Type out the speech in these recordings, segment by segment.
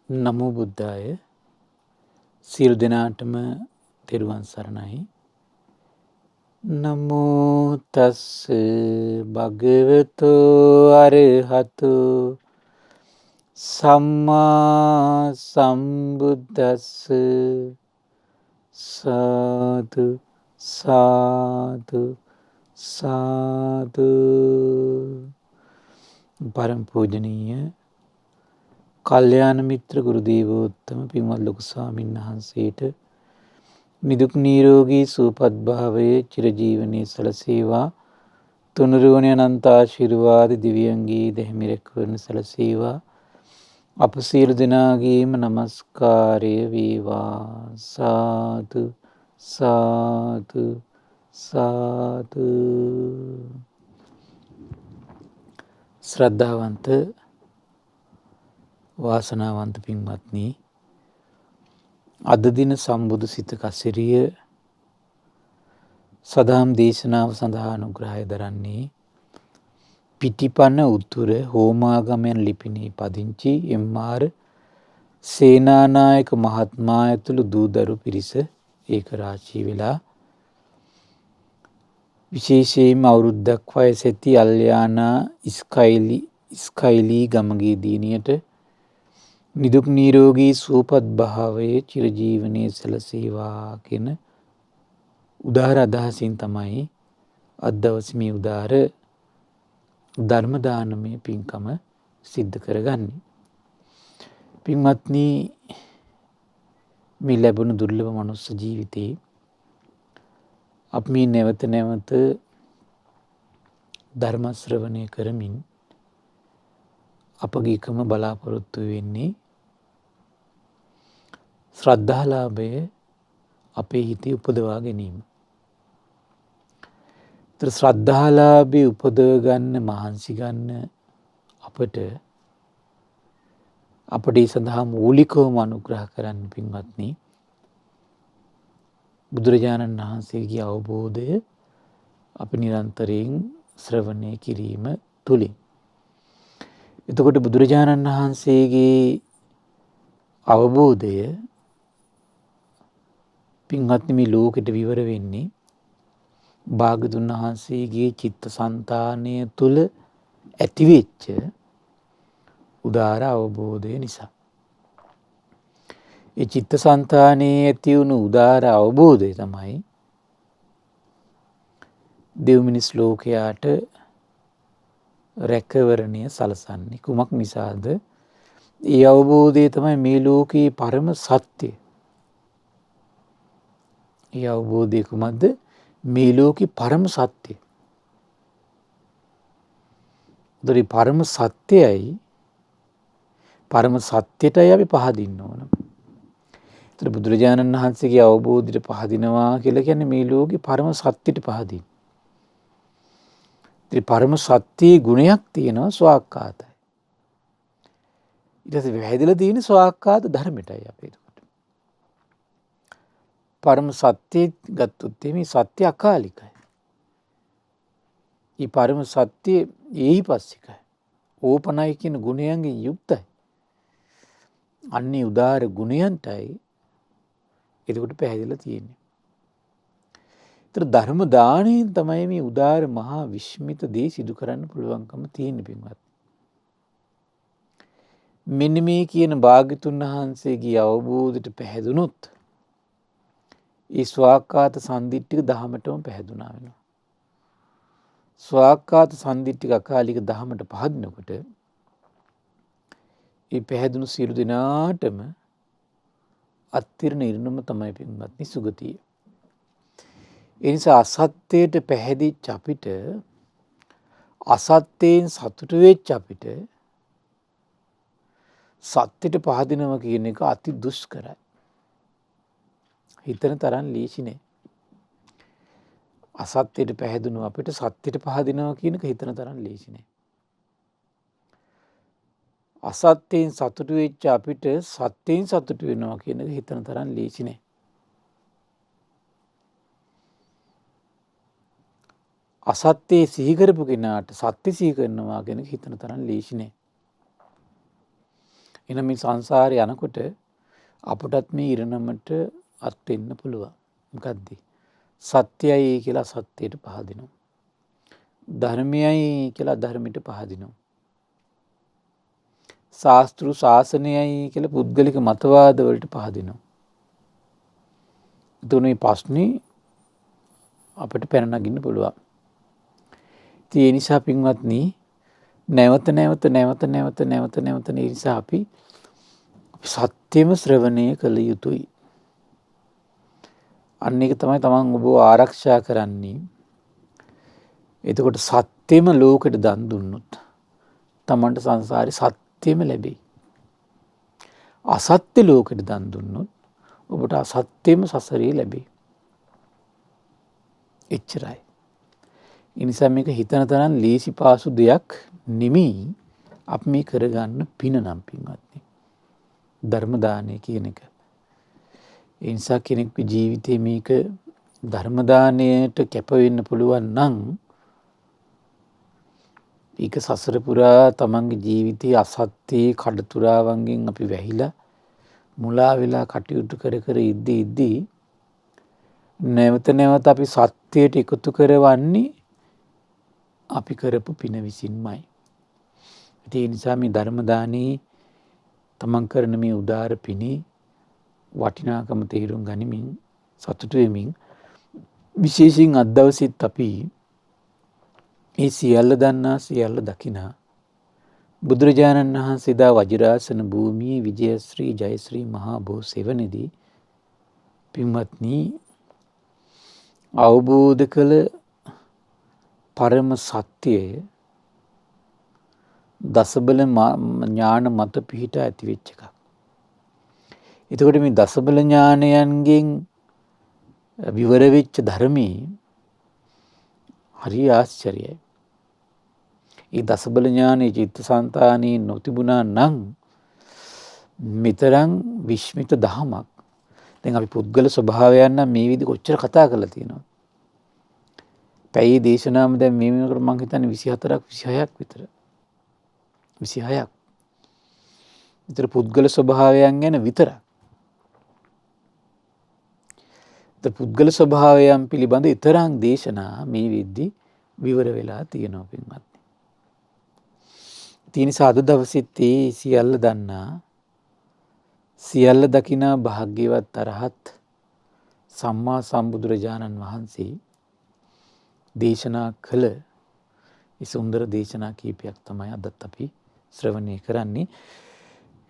නමෝ බුද්ධාය. සියලු දෙනාටම තෙරුවන් සරණයි. නමෝ තස් භගවතු අරහතු සම්මා සම්බුද්දස්ස. සාදු සාදු සාදු. පරම පූජනීය කල්යාණ මිත්‍ර ගුරු දේවෝත්තම පින්වත් ලොකු ස්වාමීන් වහන්සේට නිදුක් නිරෝගී සුවපත් භාවයේ චිරජීවනයේ සලසේවා. තුනුරුවන අනන්ත ආශිර්වාද දිව්‍යංගී දෙහිමිරෙක් වන සලසේවා. අප සියලු දෙනාගේම නමස්කාරය වේවා. සාදු සාදු සාදු. ශ්‍රද්ධාවන්ත වාසනාවන්ත පින්වත්නි, අද දින සම්බුදු සිත කසිරිය සදහම් දේශනාව සඳහා අනුග්‍රහය දරන්නේ පිටිපන උතුර හෝමාගමයන් ලිපිනේ පදිංචි එම්.ආර්. සේනානායක මහත්මයා ඇතුළු දූදරු පිරිස ඒක රාශී වෙලා විශේෂයෙන්ම අවුරුද්දක් වයස ඇති අල්යානා ඉස්කයිලී ගමගේ දියණියට නිදුක් නිරෝගී සුවපත් භාවයේ චිරජීවනයේ සැලසේවා කියන උදාර අදහසින් තමයි අද දවසේ මේ උදාර ධර්ම දානමය පින්කම සිද්ධ කරගන්නේ. පින්වත්නි, මේ ලැබුණු දුර්ලභ මනුස්ස ජීවිතේ අපි මේ නැවත නැවත ධර්ම ශ්‍රවණය කරමින් අපගේ එකම බලාපොරොත්තු වෙන්නේ ශ්‍රද්ධාලාභය අපේ හිතේ උපදවා ගැනීම. ඒතර ශ්‍රද්ධාලාභය උපදව ගන්න මහන්සි ගන්න අපට ඒ සඳහා මූලිකවම අනුග්‍රහ කරන්න පින්වත්නි බුදුරජාණන් වහන්සේගේ අවබෝධය අපි නිරන්තරයෙන් ශ්‍රවණය කිරීම තුලින්. එතකොට බුදුරජාණන් වහන්සේගේ අවබෝධය පින්වත්නි මේ ලෝකෙට විවර වෙන්නේ භාග්‍යවතුන් වහන්සේගේ චිත්තසංතානය තුළ ඇතිවෙච්ච උදාර අවබෝධය නිසා. ඒ චිත්තසංතානයේ ඇති වුණු උදාර අවබෝධය තමයි දෙව් මිනිස් ලෝකයාට රැකවරණය සලසන්නේ. කුමක් නිසාද? ඒ අවබෝධය තමයි මේ ලෝකයේ පරම සත්‍ය. ඒ අවබෝධය කුමක්ද? මේ ලෝකේ පරම සත්‍ය. උදේ පරම සත්‍යයයි පරම සත්‍යයටයි අපි පහදින්න ඕන. ඒතර බුදුරජාණන් වහන්සේගේ අවබෝධයට පහදිනවා කියලා කියන්නේ මේ ලෝකේ පරම සත්‍යෙට පහදින්න. ඒ පරම සත්‍යයේ ගුණයක් තියෙනවා ස්වාක්ඛාතයි. ඊට පස්සේ වැහැදිලා තියෙන ස්වාක්ඛාත ධර්මයටයි අපේ. පරම සත්‍ය ගත්තොත් මේ සත්‍ය අකාලිකයි. මේ පරම සත්‍ය ඒහිපස්සිකයි. ඕපනයි කියන ගුණයන්ගෙන් යුක්තයි. අන්නේ උදාර ගුණයන්ටයි එතකොට පැහැදිලා තියෙන්නේ. ඒතර ධර්ම දාණයෙන් තමයි මේ උදාර මහා විශ්මිත දේ සිදු කරන්න පුළුවන්කම තියෙන පින්වත්. මෙන්න මේ කියන භාග්‍යතුන් වහන්සේගේ අවබෝධයට පැහැදුනොත් ඒ ස්වාක්ඛාත සන්දිට්ඨික දහමටම පැහැදුනා වෙනවා. ස්වාක්ඛාත සන්දිට්ඨික අකාලික දහමට පහදිනකොට ඒ පැහැදුණු සියලු දෙනාටම අත්තිරණ ඉරණම තමයි පින්වත්නි සුගතිය. ඒ නිසා අසත්‍යයට පැහැදිච්ච අපිට අසත්‍යයෙන් සතුට වෙච්ච අපිට සත්‍යයට පහදිනවා කියන එක අති දුෂ්කරයි. හිතන තරම් ලේසි නෑ. අසත්‍යයට පැහැදුණු අපිට සත්‍යයට පහදිනවා කියන එක හිතන තරම් ලේසි නෑ. අසත්‍යයෙන් සතුටු වෙච්ච අපිට සත්‍යයෙන් සතුටු වෙනවා කියන එක හිතන තරම් ලේසි නෑ. අසත්‍යයේ සිහි කරපු කෙනාට සත්‍ය සිහි කරනවා කියන එක හිතන තරම් ලේසි නෑ. එන මේ සංසාරේ යනකොට අපටත් මේ ඉරණමට අත් වෙන්න පුළුවන්. මොකද්ද? සත්‍යයි කියලා සත්‍යයට පහදිනවා. ධර්මයයි කියලා ධර්මයට පහදිනවා. ශාස්ත්‍රු ශාසනයයි කියලා පුද්ගලික මතවාද වලට පහදිනවා. තුනේ ප්‍රශ්නේ අපිට පැන නගින්න පුළුවන්. ඒ නිසා පින්වත්නි නැවත නිසා අපි සත්‍යම ශ්‍රවණය කළ යුතුයි. අන්න ඒක තමයි තමන් ඔබ ආරක්ෂා කරන්නේ. එතකොට සත්‍යෙම ලෝකෙට දන් දුන්නොත් තමන්ට සංසාරේ සත්‍යෙම ලැබෙයි. අසත්‍ය ලෝකෙට දන් දුන්නොත් ඔබට අසත්‍යෙම සසරේ ලැබෙයි. එච්චරයි. ඒ නිසා මේක හිතන තරම් ලේසි පාසු දෙයක් නෙමෙයි අපි මේ කරගන්න පින නම් පින්වත්නි. ධර්ම දානය කියන එක. ඒ නිසා කෙනෙකුගේ ජීවිතේ මේක ධර්ම දානයට කැප වෙන්න පුළුවන් නම් ඒක සසර පුරා තමන්ගේ ජීවිතයේ අසත්‍ය කඩතුරාවන්ගෙන් අපි වැහිලා මුලා වෙලා කටයුතු කර ඉද්දී නැවත අපි සත්‍යයට එකතු කරවන්නේ අපි කරපු පින විසින්මයි. ඒ නිසා මේ ධර්ම දානයේ තමන් කරන මේ උදාර පිනේ වටිනාකම තේරුම් ගනිමින් සතුටු වෙමින් විශේෂයෙන් අද දවසෙත් අපි ඒ සියල්ල දන්නා සියල්ල දකිනා බුදුරජාණන් වහන්සේ දා වජිරාසන භූමියේ විජයශ්‍රී ජයශ්‍රී මහා බෝ සෙවණේදී පින්වත්නි අවබෝධ කළ පරම සත්‍යය දසබල ඥාන මත පිහිට ඇති වෙච්ච එකක්. එතකොට මේ දසබල ඥානයන්ගෙන් විවර වෙච්ච ධර්මයේ හරි ආශ්චර්යයි. ඒ දසබල ඥානයේ චිත්තසංතානයේ නොතිබුණා නම් මෙතරම් විශ්මිත දහමක්. දැන් අපි පුද්ගල ස්වභාවයන් නම් මේ විදිහ කොච්චර කතා කරලා තියෙනවද? පැයේ දේශනාවම දැන් මේ වෙනකොට මම හිතන්නේ 24ක් 26ක් විතර. 26ක්. විතර පුද්ගල ස්වභාවයන් ගැන විතරක්. පුද්ගල ස්වභාවයන් පිළිබඳ ඊතරම් දේශනා මේ විද්දි විවර වෙලා තියෙනවා පින්වත්නි. තීන සාදු දවසෙත් සියල්ල දන්නා සියල්ල දකිනා භාග්‍යවත් අරහත් සම්මා සම්බුදුරජාණන් වහන්සේ දේශනා කළ ඒ සුන්දර දේශනා කීපයක් තමයි අදත් අපි ශ්‍රවණය කරන්නේ.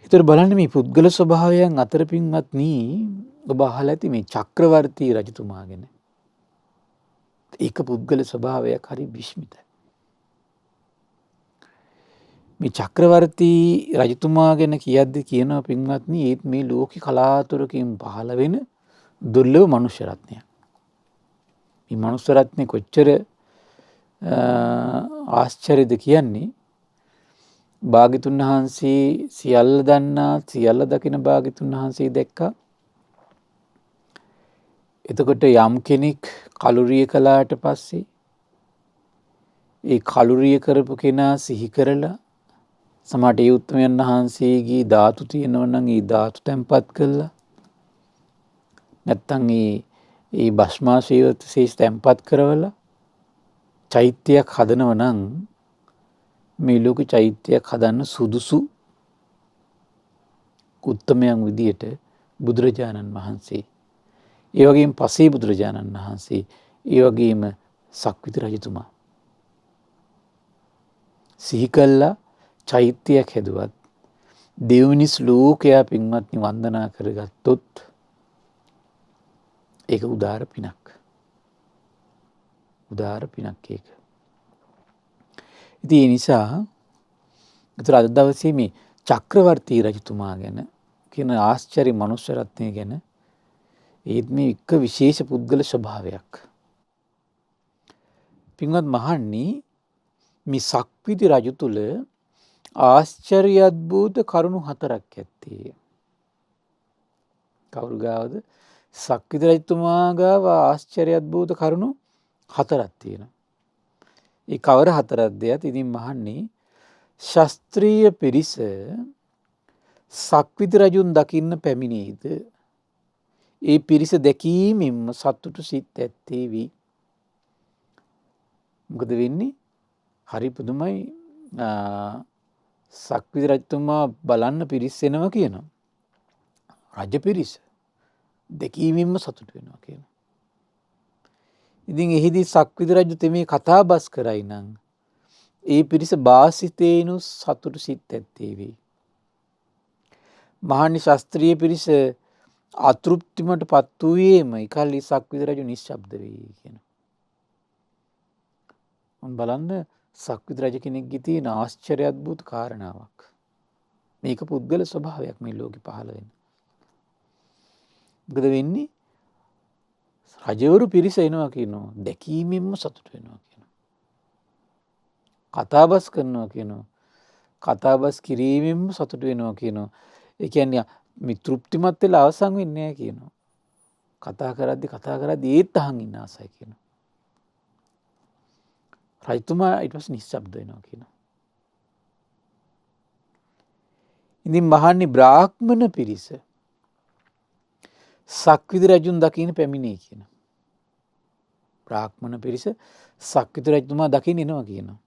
ඒතර බලන්න මේ පුද්ගල ස්වභාවයන් අතර පින්වත්නි ඔබ අහලා ඇති මේ චක්‍රවර්ති රජතුමා ගැන. ඒක පුද්ගල ස්වභාවයක් හරි විශ්මිතයි. මේ චක්‍රවර්ති රජතුමා ගැන කියද්දි කියනවා පින්වත්නි ඒත් මේ ලෝකේ කලාතුරකින් පහළ වෙන දුර්ලභ මනුෂ්‍ය රත්නයක්. මේ මනුෂ්‍ය රත්නේ කොච්චර ආශ්චර්යද කියන්නේ භාග්‍යතුන් වහන්සේ සියල්ල දන්නා සියල්ල දකින භාග්‍යතුන් වහන්සේ දැක්කා. එතකොට යම් කෙනෙක් කලුරිය කළාට පස්සේ ඒ කලුරිය කරපු කෙනා සිහි කරලා සමහරට ඒ උත්තමයන් වහන්සේගේ ධාතු තියෙනවා නම් ඒ ධාතු තැන්පත් කළා නැත්තම් ඒ භස්මාශීවත ශේෂ තැන්පත් කරවලා චෛත්‍යයක් හදනව නම් මේ ලෝක චෛත්‍යයක් හදන්න සුදුසු උත්තමයන් විදියට බුදුරජාණන් වහන්සේ ඒ වගේම පසේ බුදුරජාණන් වහන්සේ ඒ වගේම සක්විති රජතුමා සිහි කළා චෛත්‍යයක් හැදුවත් දෙව්මිනිස් ලෝකයා පින්වත්නි වන්දනා කරගත්තොත් ඒක උදාර පිනක්. උදාර පිනක් ඒක. ඉතින් ඒ නිසා අද දවසේ මේ චක්‍රවර්ති රජතුමා ගැන කියන ආශ්චර්ය මනුෂ්‍ය රත්නය ගැන ඒත් මේ එක විශේෂ පුද්ගල ස්වභාවයක්. පින්වත් මහණනි මේ සක්විති රජු තුල ආශ්චර්ය අද්භූත කරුණු 4ක් ඇත්තේ. කවුරු ගාවද? සක්විති රජතුමා ගාව ආශ්චර්ය අද්භූත කරුණු 4ක් තියෙනවා. ඒ කවර 4ක්ද? ඉතින් මහන්නේ ශාස්ත්‍රීය පිරිස සක්විති රජුන් දකින්න පැමිණෙයිද ඒ පිරිස දැකීමෙන්ම සතුටු සිත් ඇත්තේ වී. මොකද වෙන්නේ? හරි පුදුමයි. සක්විති රජතුමා බලන්න පිරිස් එනවා කියනවා. රජ පිරිස දැකීමෙන්ම සතුට වෙනවා කියනවා. ඉතින් එහිදී සක්විති රජු තෙමේ කතා බස් කරයි නම් ඒ පිරිස වාසිතේනු සතුටු සිත් ඇත්තේ වේ. මහානි ශාස්ත්‍රීය පිරිස අතෘප්තිමට පත් වූයේම එකල්හි සක්විති රජු නිශ්ශබ්ද වේ කියනවා. බලන්න සක්විති රජ කෙනෙක්ගේ තියෙන ආශ්චර්ය අද්භූත කාරණාවක්. මේක පුද්ගල ස්වභාවයක් මේ ලෝකෙ පහළ වෙන. මොකද වෙන්නේ? රජවරු පිරිස එනවා කියනවා. දැකීමෙන්ම සතුට වෙනවා කියනවා. කතාබස් කරනවා කියනවා. කතාබස් කිරීමෙන්ම සතුට වෙනවා කියනවා. ඒ කියන්නේ මේ තෘප්තිමත් වෙලා අවසන් වෙන්නේ නැහැ කියනවා. කතා කරද්දි ඒත් අහන් ඉන්න ආසයි කියනවා. රජතුමා ඊට පස්සේ නිශ්ශබ්ද වෙනවා කියනවා. ඉතින් මහන්නේ බ්‍රාහ්මණ පිරිස සක්විති රජුන් දකින්න පැමිණේ කියනවා. බ්‍රාහ්මණ පිරිස සක්විති රජතුමා දකින්න එනවා කියනවා.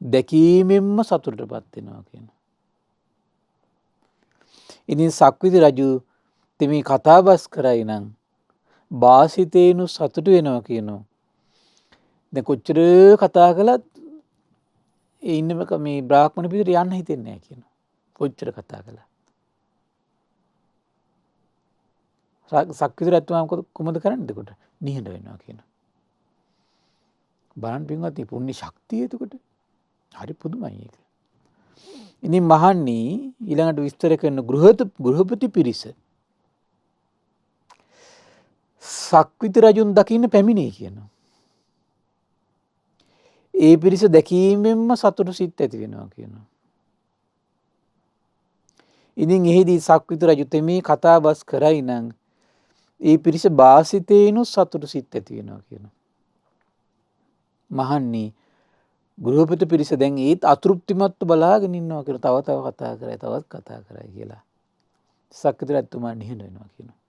දැකීමෙන්ම සතුටටපත් වෙනවා කියනවා. ඉතින් සක්විති රජු තෙමේ කතාබස් කරයි නම් වාසිතේනු සතුට වෙනවා කියනවා. දැන් කොච්චර කතා කළත් ඒ ඉන්න මේ බ්‍රාහ්මණ පිරිසට යන්න හිතෙන්නේ නැහැ කියනවා. කොච්චර කතා කළා. සක්විති රජතුමා කොහොමද කරන්නේ එතකොට? නිහඬ වෙනවා කියනවා. බලන්න පින්වත්නි පුණ්‍ය ශක්තිය එතකොට හරි පුදුමයි ඒක. ඉතින් මහන්නේ ඊළඟට විස්තර කරන ගෘහපති පිරිස සක්විති රජුන් දකින්න පැමිණේ කියනවා. ඒ පිරිස දැකීමෙන්ම සතුටු සිත් ඇති වෙනවා කියනවා. ඉතින් එහිදී සක්විති රජු තෙමේ කතා බස් කරයි නම් ඒ පිරිස වාසිතේනු සතුටු සිත් ඇති වෙනවා කියනවා. මහන්නේ ගෘහපති පිරිස දැන් ඒත් අතෘප්තිමත්ව බලාගෙන ඉන්නවා කියලා තව කතා කරයි තවත් කතා කරයි කියලා. සක්විති රජතුමා නිහඬ වෙනවා කියනවා.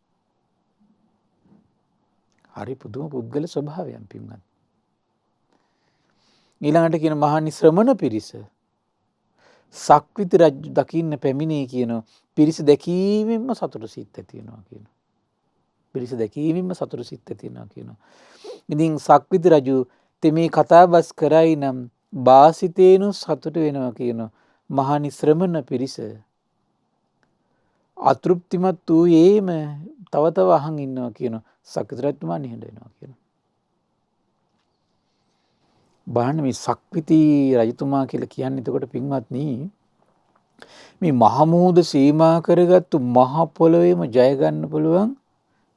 හරි පුදුම පුද්ගල ස්වභාවයක් පින්වත්. ඊළඟට කියන මහානි ශ්‍රමණ පිරිස සක්විති රජු දකින්න පැමිණේ කියන පිරිස දැකීමෙන්ම සතුටු සිත් ඇති වෙනවා කියනවා. පිරිස දැකීමෙන්ම සතුටු සිත් ඇති වෙනවා කියනවා. ඉතින් සක්විති රජු තෙමේ කතාබස් කරයි නම් වාසිතේනු සතුටු වෙනවා කියනවා. මහානි ශ්‍රමණ පිරිස අතෘප්තිමත් වූ ඒම තව අහන් ඉන්නවා කියනවා. සක්විති රජතුමා නිහඬ වෙනවා කියනවා. බලන්න මේ සක්විති රජතුමා කියලා කියන්නේ එතකොට පින්වත්නි මේ මහමූද සීමා කරගත්තු මහ පොළොවේම ජය ගන්න පුළුවන්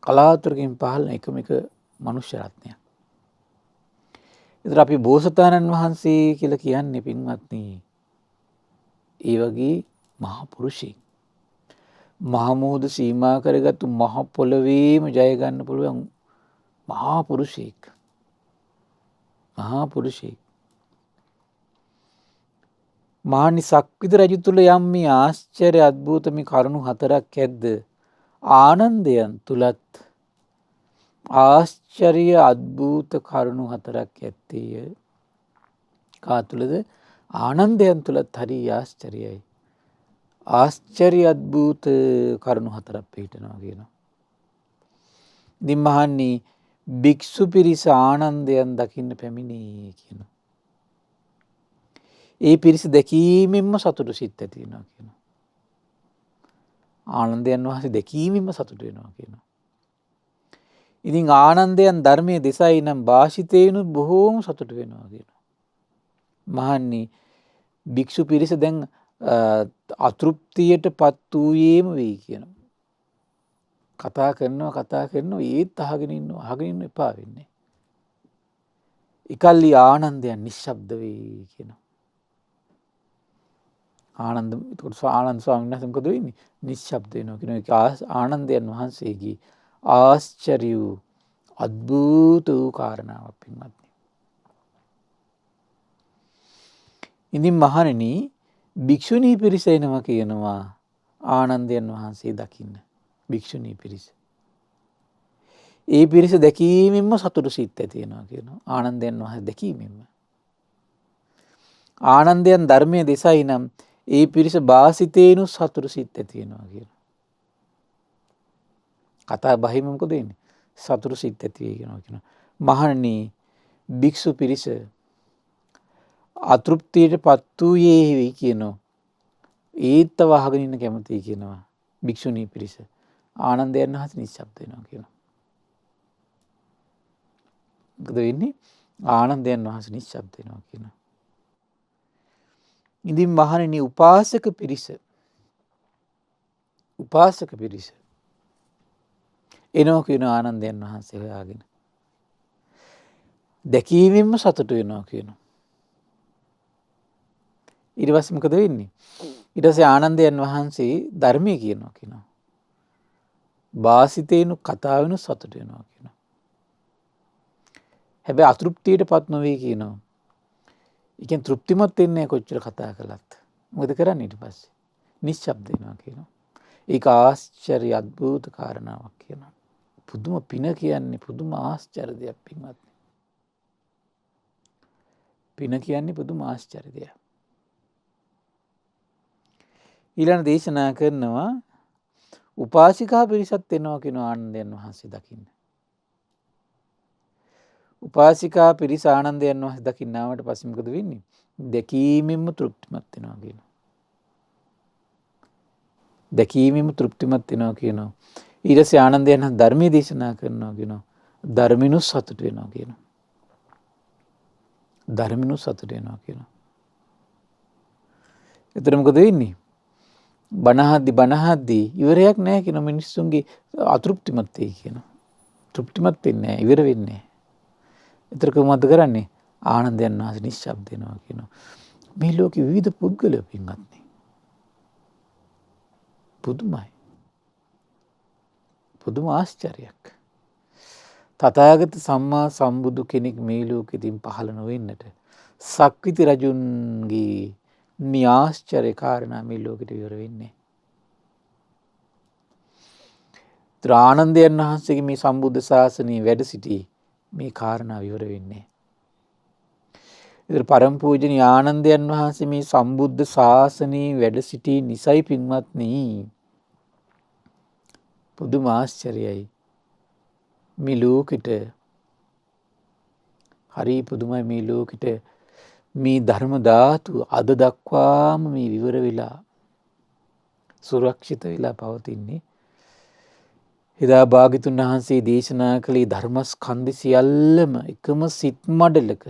කලාතුරකින් පහළ එකම එක මනුෂ්‍ය රත්නයක්. ඒතර අපි බෝසතාණන් වහන්සේ කියලා කියන්නේ පින්වත්නි ඒ වගේ මහ පුරුෂයෙක්. මහමූද සීමා කරගත්තු මහ පොළොවේම ජය ගන්න පුළුවන් මහා පුරුෂයෙක්. මහා පුරුෂයෙක්. මහානි සක්විති රජු තුල යම් මේ ආශ්චර්ය අද්භූත මේ කරුණු හතරක් ඇද්ද ආනන්දයන් තුලත් ආශ්චර්ය අද්භූත කරුණු හතරක් ඇත්තේය. කා තුලද? ආනන්දයන් තුලත් හරි ආශ්චර්යයි. ආශ්චර්ය අද්භූත කරුණු හතරක් පිළිටනවා කියනවා. ඉතින් මහන්නේ භික්ෂු පිරිස ආනන්දයන් දකින්න පැමිණේ කියනවා. ඒ පිරිස දැකීමෙන්ම සතුටු සිත් ඇති වෙනවා කියනවා. ආනන්දයන් වහන්සේ දැකීමෙන්ම සතුටු වෙනවා කියනවා. ඉතින් ආනන්දයන් ධර්මයේ දෙසයි නම් වාසිතේනු බොහෝම සතුටු වෙනවා කියනවා. මහන්නේ භික්ෂු පිරිස දැන් අතෘප්තියට පත් වූයේම වෙයි කියනවා. කතා කරනවා ඒත් අහගෙන ඉන්න එපා වෙන්නේ. එකල්ලි ආනන්දයන් නිශ්ශබ්ද වෙයි කියනවා. ආනන්ද ස්වාමීන් වහන්සේ මොකද වෙන්නේ? නිශ්ශබ්ද වෙනවා කියන එක ආනන්දයන් වහන්සේගේ ආශ්චර්ය වූ අද්භූත වූ කාරණාවක් පින්වත්නි. ඉතින් මහණෙනි භික්ෂුණී පිරිස එනවා කියනවා ආනන්දයන් වහන්සේ දකින්න භික්ෂුණී පිරිස. ඒ පිරිස දැකීමෙන්ම සතුටු සිත් ඇති වෙනවා කියනවා. ආනන්දයන් වහන්සේ දැකීමෙන්ම. ආනන්දයන් ධර්මයේ දෙසයි නම් ඒ පිරිස වාසිතේනු සතුටු සිත් ඇති වෙනවා කියනවා. කතා බහිම මොකද වෙන්නේ? සතුටු සිත් ඇති වෙනවා කියනවා. මහණනි භික්ෂු පිරිස අතෘප්තියටපත් වූයේ වෙයි කියනවා. ඒත් වහගෙන ඉන්න කැමතියි කියනවා භික්ෂුණී පිරිස. ආනන්දයන් වහන්සේ නිශ්ශබ්ද වෙනවා කියනවා. මොකද වෙන්නේ? ආනන්දයන් වහන්සේ නිශ්ශබ්ද වෙනවා කියනවා. ඉතින් මහණෙනි උපාසක පිරිස එනවා කියන ආනන්දයන් වහන්සේ හොයාගෙන දැකීමෙන්ම සතුටු වෙනවා කියනවා. ඊට පස්සේ මොකද වෙන්නේ? ඊට පස්සේ ආනන්දයන් වහන්සේ ධර්මයේ කියනවා. වාසිතේනු කතාවෙනු සතුටු වෙනවා කියනවා. හැබැයි අතෘප්තියටපත් නොවේ කියනවා. ඒ කියන්නේ තෘප්තිමත් වෙන්නේ කොච්චර කතා කළත්. මොකද කරන්නේ ඊට පස්සේ? නිශ්ශබ්ද වෙනවා කියනවා. ඒක ආශ්චර්ය අద్భుත කාරණාවක් කියනවා. පුදුම පින කියන්නේ පුදුම ආශ්චර්ය දෙයක් පින්වත්. පින කියන්නේ පුදුම ආශ්චර්ය දෙයක්. ඊළඟ දේශනා කරනවා උපාසිකා පිරිසත් එනවා කියන ආනන්දයන් වහන්සේ දකින්න. උපාසිකා පිරිස ආනන්දයන් වහන්සේ දකින්න ආවට පස්සේ මොකද වෙන්නේ? දැකීමෙන්ම තෘප්තිමත් වෙනවා කියනවා. දැකීමෙන්ම තෘප්තිමත් වෙනවා කියනවා. ඊට පස්සේ ආනන්දයන් වහන්සේ ධර්මයේ දේශනා කරනවා කියනවා. ධර්මිනු සතුට වෙනවා කියනවා. ධර්මිනු සතුට වෙනවා කියනවා. එතන මොකද වෙන්නේ? බණහද්දි ඉවරයක් නැහැ කියන මිනිස්සුන්ගේ අතෘප්තිමත් වෙයි කියනවා. තෘප්තිමත් වෙන්නේ නැහැ, ඉවර වෙන්නේ නැහැ. ඒතර කොහොමද කරන්නේ? ආනන්දයන් වහන්සේ නිශ්ශබ්ද වෙනවා කියනවා. මේ ලෝකෙ විවිධ පුද්ගලයෝ පින්වත්නි. පුදුමයි. පුදුම ආශ්චර්යයක්. තථාගත සම්මා සම්බුදු කෙනෙක් මේ ලෝකෙදින් පහළ නොවෙන්නට සක්විති රජුන්ගේ මේ ආශ්චර්ය කාරණා මේ ලෝකෙට ඉවර වෙන්නේ. ආනන්දයන් වහන්සේගේ මේ සම්බුද්ධ ශාසනයේ වැඩ සිටි මේ කාරණා විවර වෙන්නේ. ඒතර පරම පූජනීය ආනන්දයන් වහන්සේ මේ සම්බුද්ධ ශාසනයේ වැඩ සිටි නිසයි පින්වත්නි පුදුම ආශ්චර්යයි. මේ ලෝකෙට හරි පුදුමයි මේ ලෝකෙට මේ ධර්ම ධාතු අද දක්වාම මේ විවර වෙලා සුරක්ෂිත වෙලා පවතින්නේ. එදා භාග්‍යතුන් වහන්සේ දේශනා කළේ ධර්මස්කන්ධ සියල්ලම එකම සිත් මඩලක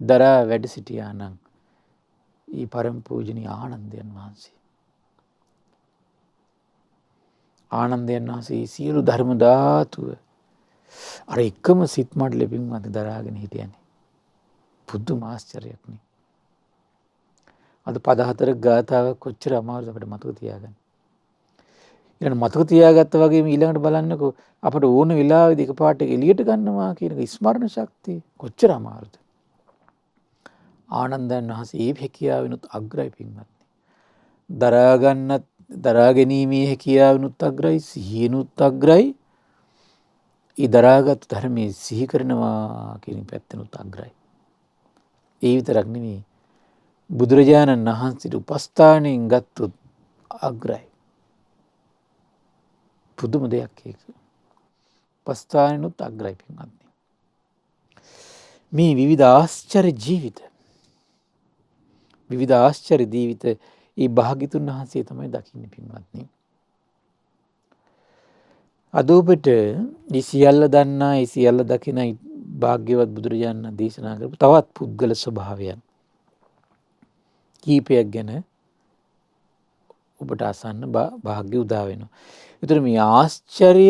දරා වැඩ සිටියා නම් ඊ පරම පූජනීය ආනන්දයන් වහන්සේ. ආනන්දයන් වහන්සේ සියලු ධර්ම ධාතුව අර එකම සිත් මඩලෙ පින්වත් දරාගෙන හිටියනේ. පුදුම ආශ්චර්යයක් නේ. අද පද හතරක ගාථාවක් කොච්චර අමාරුද අපිට මතක තියාගන්න. ඊළඟ මතක තියාගත්තා වගේම ඊළඟට බලන්නකෝ අපිට ඕන වෙලාවෙදි එකපාරට එළියට ගන්නවා කියන ස්මරණ ශක්තිය කොච්චර අමාරුද. ආනන්දයන් වහන්සේ ඒ හැකියාවෙනුත් අග්‍රයි පින්වත්නි. දරා ගැනීමේ හැකියාවෙනුත් අග්‍රයි, සිහියනුත් අග්‍රයි. ඒ දරාගත් ධර්මයේ සිහි කරනවා කියන පැත්තෙනුත් අග්‍රයි. ඒ විතරක් නෙමෙයි බුදුරජාණන් වහන්සේට උපස්ථානයෙන් ගත්තොත් අග්‍රයි. පුදුම දෙයක් ඒක. උපස්ථානෙනුත් අග්‍රයි පින්වත්නි. මේ විවිධ ආශ්චර්ය ජීවිත ඒ භාග්‍යතුන් වහන්සේ තමයි දකින්නේ පින්වත්නි. අද ඔබට මේ සියල්ල දන්නා, ඒ සියල්ල දකින භාග්‍යවත් බුදුරජාණන් දේශනා කරපු තවත් පුද්ගල ස්වභාවයන් කීපයක් ගැන ඔබට අසන්න භාග්‍ය උදා වෙනවා. ඒතර මේ ආශ්චර්ය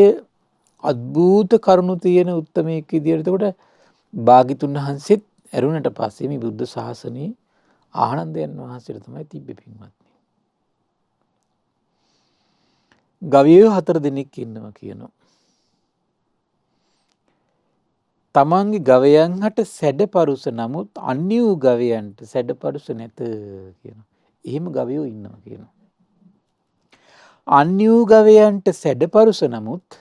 අద్భుත කරුණු තියෙන උත්මයෙක් විදියට එතකොට භාග්‍යතුන් වහන්සේත් ඇරුණට පස්සේ මේ බුද්ධ ශාසනයේ ආනන්දයන් වහන්සේට තමයි තිබ්බේ පින්වත්නි. ගවයෝ 4 දෙනෙක් ඉන්නවා කියනවා. තමන්ගේ ගවයන් හට සැඩපරුස නමුත් අන්‍ය වූ ගවයන්ට සැඩපරුස නැත කියනවා. එහෙම ගවයෝ ඉන්නවා කියනවා. අන්‍ය වූ ගවයන්ට සැඩපරුස නමුත්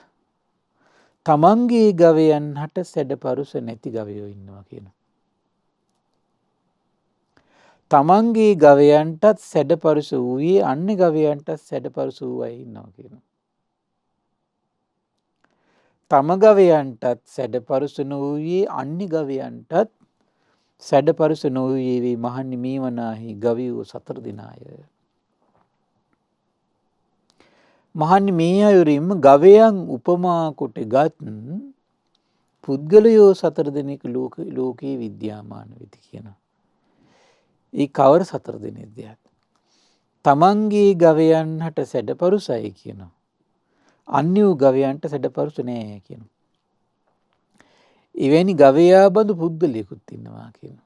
තමන්ගේ ගවයන් හට සැඩපරුස නැති ගවයෝ ඉන්නවා කියන. තමන්ගේ ගවයන්ටත් සැඩපරුස වූයේ අන්‍ය ගවයන්ටත් සැඩපරුස වූ අය ඉන්නවා කියන. තම ගවයන්ටත් සැඩපරුස නොවූයේ අන්‍ය ගවයන්ටත් සැඩපරුස නොවූයේ වේ මහන්නි මේ වනාහි ගවයෝ 4 දෙනාය. මහන්නි මේ අයුරින්ම ගවයන් උපමා කොට ගත් පුද්ගලයෝ 4 දෙනෙකු ලෝකේ විද්‍යාමාන වෙති කියනවා. ඒ කවර 4 දෙනෙක්ද? තමන්ගේ ගවයන් හට සැඩපරුසයි කියනවා. අන්‍ය වූ ගවයන්ට සැඩපරුස නෑ කියනවා. එවැනි ගවයා බඳු පුද්ගලයෙකුත් ඉන්නවා කියනවා.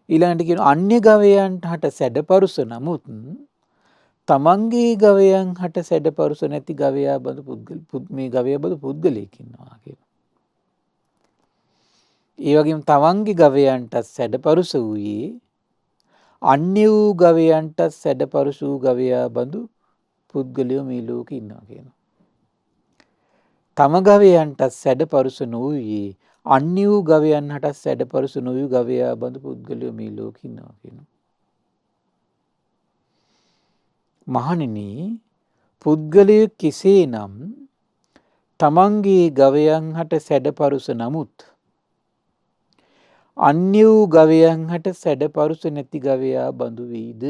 ඊළඟට කියනවා අන්‍ය ගවයන්ට හට සැඩපරුස නමුත් තමන්ගේ ගවයන් හට සැඩපරුස නැති ගවයා බඳු මේ ගවයා බඳු පුද්ගලයෙක් ඉන්නවා කියනවා. ඒ වගේම තමන්ගේ ගවයන්ට සැඩපරුස වූයේ අන්‍ය වූ ගවයන්ට සැඩපරුස වූ ගවයා බඳු පුද්ගලයෝ මේ ලෝකේ ඉන්නවා කියනවා. තම ගවයන්ට සැඩපරුස නොවූයේ අන්‍ය වූ ගවයන් හට සැඩපරුස නොවූ ගවයා බඳු පුද්ගලයෝ මේ ලෝකේ ඉන්නවා කියනවා. මහණෙනි පුද්ගලයෙක් කෙසේනම් තමන්ගේ ගවයන් හට සැඩපරුස නමුත් අන්‍ය වූ ගවයන් හට සැඩපරුස නැති ගවයා බඳු වේද?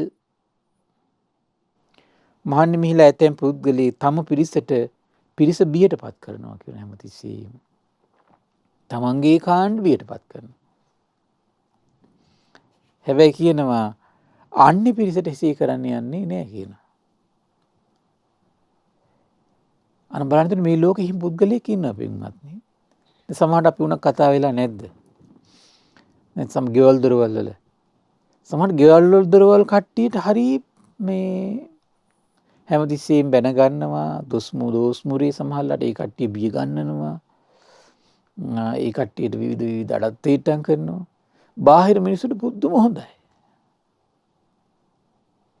මහන්නේ මිහිලා ඇතැම් පුද්ගලී තම පිරිස බියට පත් කරනවා කියන හැමතිස්සෙම. තමන්ගේ කාණ්ඩ බියට පත් කරනවා. හැබැයි කියනවා අන්‍ය පිරිසට එසේ කරන්න යන්නේ නෑ කියනවා. අන්න බලන්න මේ ලෝකෙ හිම් පුද්ගලයෙක් ඉන්නවා පින්වත්නි. සමහරට අපි උනක් කතා වෙලා නැද්ද? නැත්නම් ගෙවල් දොරවල් වල. සමහර ගෙවල් දොරවල් කට්ටියට හරි මේ හැමතිස්සෙම බැන ගන්නවා දොස්මුරේ සමහරලාට ඒ කට්ටිය බිය ගන්නනවා. ඒ කට්ටියට විවිධ අඩත්තීටම් කරනවා. බාහිර මිනිස්සුන්ට පුදුම හොඳයි.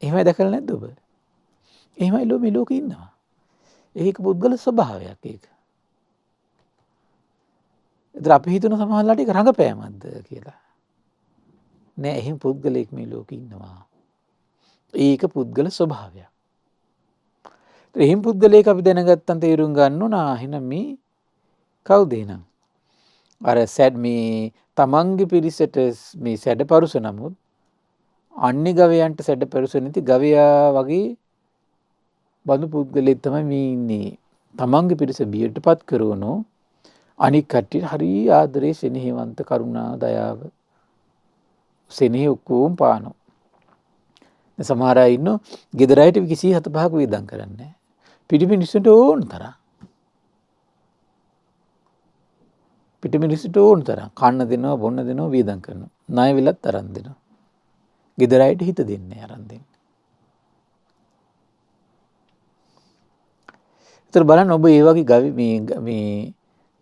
එහෙමයි දැකලා නැද්ද ඔබ? එහෙමයි මේ ලෝකේ ඉන්නවා. ඒක පුද්ගල ස්වභාවයක් ඒක. ඒතර අපි හිතන සමහරලාට ඒක රඟපෑමක්ද කියලා. නෑ එහෙම පුද්ගලෙක් මේ ලෝකේ ඉන්නවා. ඒක පුද්ගල ස්වභාවයක්. එහෙම පුද්ගලයෙක් අපි දැනගත්තන් තේරුම් ගන්න ඕන එහෙනම් මේ කවුද එහෙනම්? අර සැඩ් මේ තමන්ගේ පිරිසට මේ සැඩපරුස නමුත් අන්‍ය ගවයන්ට සැඩපරුස නැති ගවයා වගේ බඳු පුද්ගලෙක් තමයි මේ ඉන්නේ. තමන්ගේ පිරිස බියටපත් කරනෝ අනික් කට්ටියට හරි ආදරේ සෙනෙහවන්ත කරුණා දයාව සෙනෙහ ඔක්කොම පානවා. සමහර අය ඉන්නෝ ගෙදර අයට කිසි හත පහක් වේදම් කරන්නේ නැහැ. පිටි මිනිස්සුන්ට ඕන තරම්. පිටි මිනිස්සුන්ට ඕන තරම් කන්න දෙනවා බොන්න දෙනවා වේදම් කරනවා. ණය විලත් අරන් දෙනවා. ගෙදර අයට හිත දෙන්නේ අරන් දෙන්නේ. ඒතර බලන්න ඔබ ඒ වගේ ගවි මේ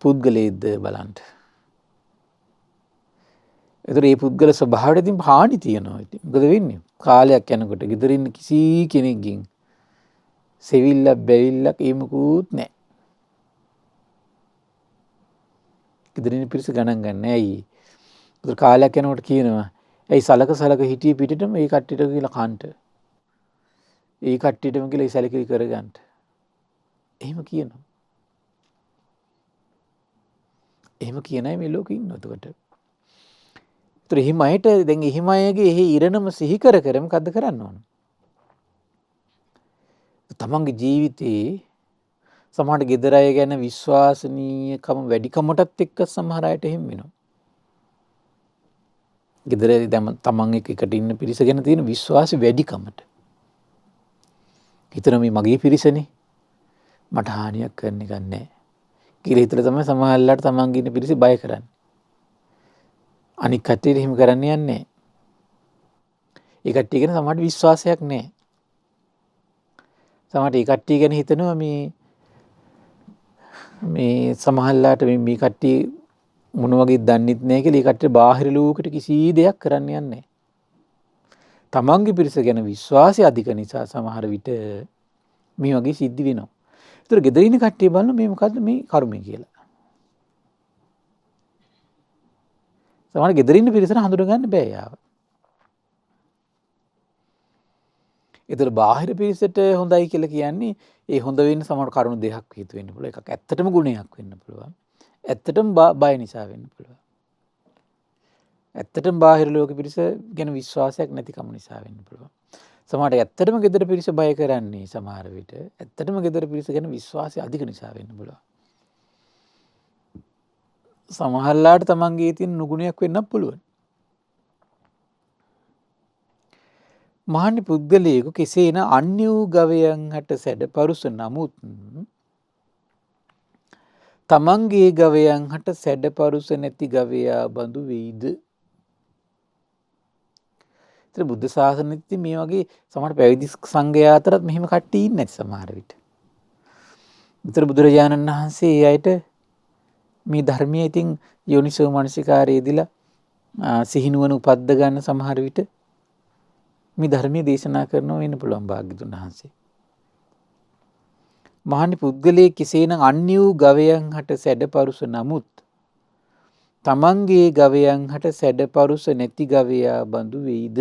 පුද්ගලයෙක්ද බලන්න. ඒතර මේ පුද්ගල ස්වභාවයට ඉතින් හානි තියෙනවා. ඉතින් මොකද වෙන්නේ? කාලයක් යනකොට ගෙදර ඉන්න කිසි කෙනෙක්ගෙන් සෙවිල්ලක් බැවිල්ලක් ඒමකුත් නැහැ. ගෙදර ඉන්න පිරිස ගණන් ගන්න ඇයි? ඒතර කාලයක් යනකොට කියනවා ඇයි සලක හිටියේ පිටිටම ඒ කට්ටියට කියලා කන්ට. ඒ කට්ටියටම කියලා ඒ සැලකිලි කරගන්න. එහෙම කියනවා. එහෙම කියන අය මේ ලෝකේ ඉන්නවා එතකොට. ඒතර එහෙම අයට දැන් එහෙම අයගේ එහි ඉරණම සිහි කර මොකද්ද කරන්න ඕන? තමන්ගේ ජීවිතේ සමහරට ගෙදර අය ගැන විශ්වාසනීයකම වැඩිකමටත් එක්ක සමහර අයට එහෙම වෙනවා. ගෙදර දැන් තමන් එකට ඉන්න පිරිස ගැන තියෙන විශ්වාසය වැඩිකමට. හිතන මේ මගේ පිරිසනේ මට හානියක් කරන්න එක නැහැ. කියලා හිතලා තමයි සමහරලාට තමන්ගේ ඉන්න පිරිස බය කරන්නේ. අනික් කට්ටියට එහෙම කරන්න යන්නේ නැහැ. ඒ කට්ටිය ගැන සමහරට විශ්වාසයක් නැහැ. සමහරට ඒ කට්ටිය ගැන හිතනවා මේ සමහරලාට මේ කට්ටිය මොන වගේ දන්නෙත් නැහැ කියලා ඒ කට්ටිය බාහිර ලෝකෙට කිසි දෙයක් කරන්න යන්නේ නැහැ. තමන්ගේ පිරිස ගැන විශ්වාසය අධික නිසා සමහර විට මේ වගේ සිද්ධි වෙනවා. ඒතර ගෙදර ඉන්න කට්ටිය බලන මේ මොකද්ද මේ කර්මය කියලා. සමහර ගෙදර ඉන්න පිරිසට හඳුන ගන්න බෑ යාව. ඒතර බාහිර පිරිසට හොඳයි කියලා කියන්නේ ඒ හොඳ වෙන්න සමහර කරුණු දෙකක් හේතු වෙන්න පුළුවන්. එකක් ඇත්තටම ගුණයක් වෙන්න පුළුවන්. ඇත්තටම බය නිසා වෙන්න පුළුවන්. ඇත්තටම බාහිර ලෝක පිරිස ගැන විශ්වාසයක් නැතිකම නිසා වෙන්න පුළුවන්. සමහරට ඇත්තටම ගෙදර පිරිස බය කරන්නේ සමහර විට ඇත්තටම ගෙදර පිරිස ගැන විශ්වාසය අධික නිසා වෙන්න පුළුවන්. සමහරලාට තමන්ගේ තියෙන නුගුණයක් වෙන්නත් පුළුවන්. මහණි පුද්ගලයෙකු කෙසේන අන්‍ය වූ ගවයන් හට සැඩ පරුස නමුත් තමන්ගේ ගවයන් හට සැඩ පරුස නැති ගවයා බඳු වෙයිද? ඒතර බුද්ධ ශාසනෙත් මේ වගේ සමහර පැවිදි සංඝයා අතරත් මෙහෙම කට්ටිය ඉන්නේ නැති සමහර විට. ඒතර බුදුරජාණන් වහන්සේ ඒ අයට මේ ධර්මයේ ඉතින් යෝනිසෝ මනසිකාරයේ දීලා සිහිනුවන උපද්ද ගන්න සමහර විට මේ ධර්මයේ දේශනා කරනවා වෙන්න පුළුවන් භාග්‍යතුන් වහන්සේ. මහණි පුද්ගලයෙක් කෙසේනම් අන්‍ය වූ ගවයන් හට සැඩපරුස නමුත් තමන්ගේ ගවයන් හට සැඩපරුස නැති ගවයා බඳු වෙයිද?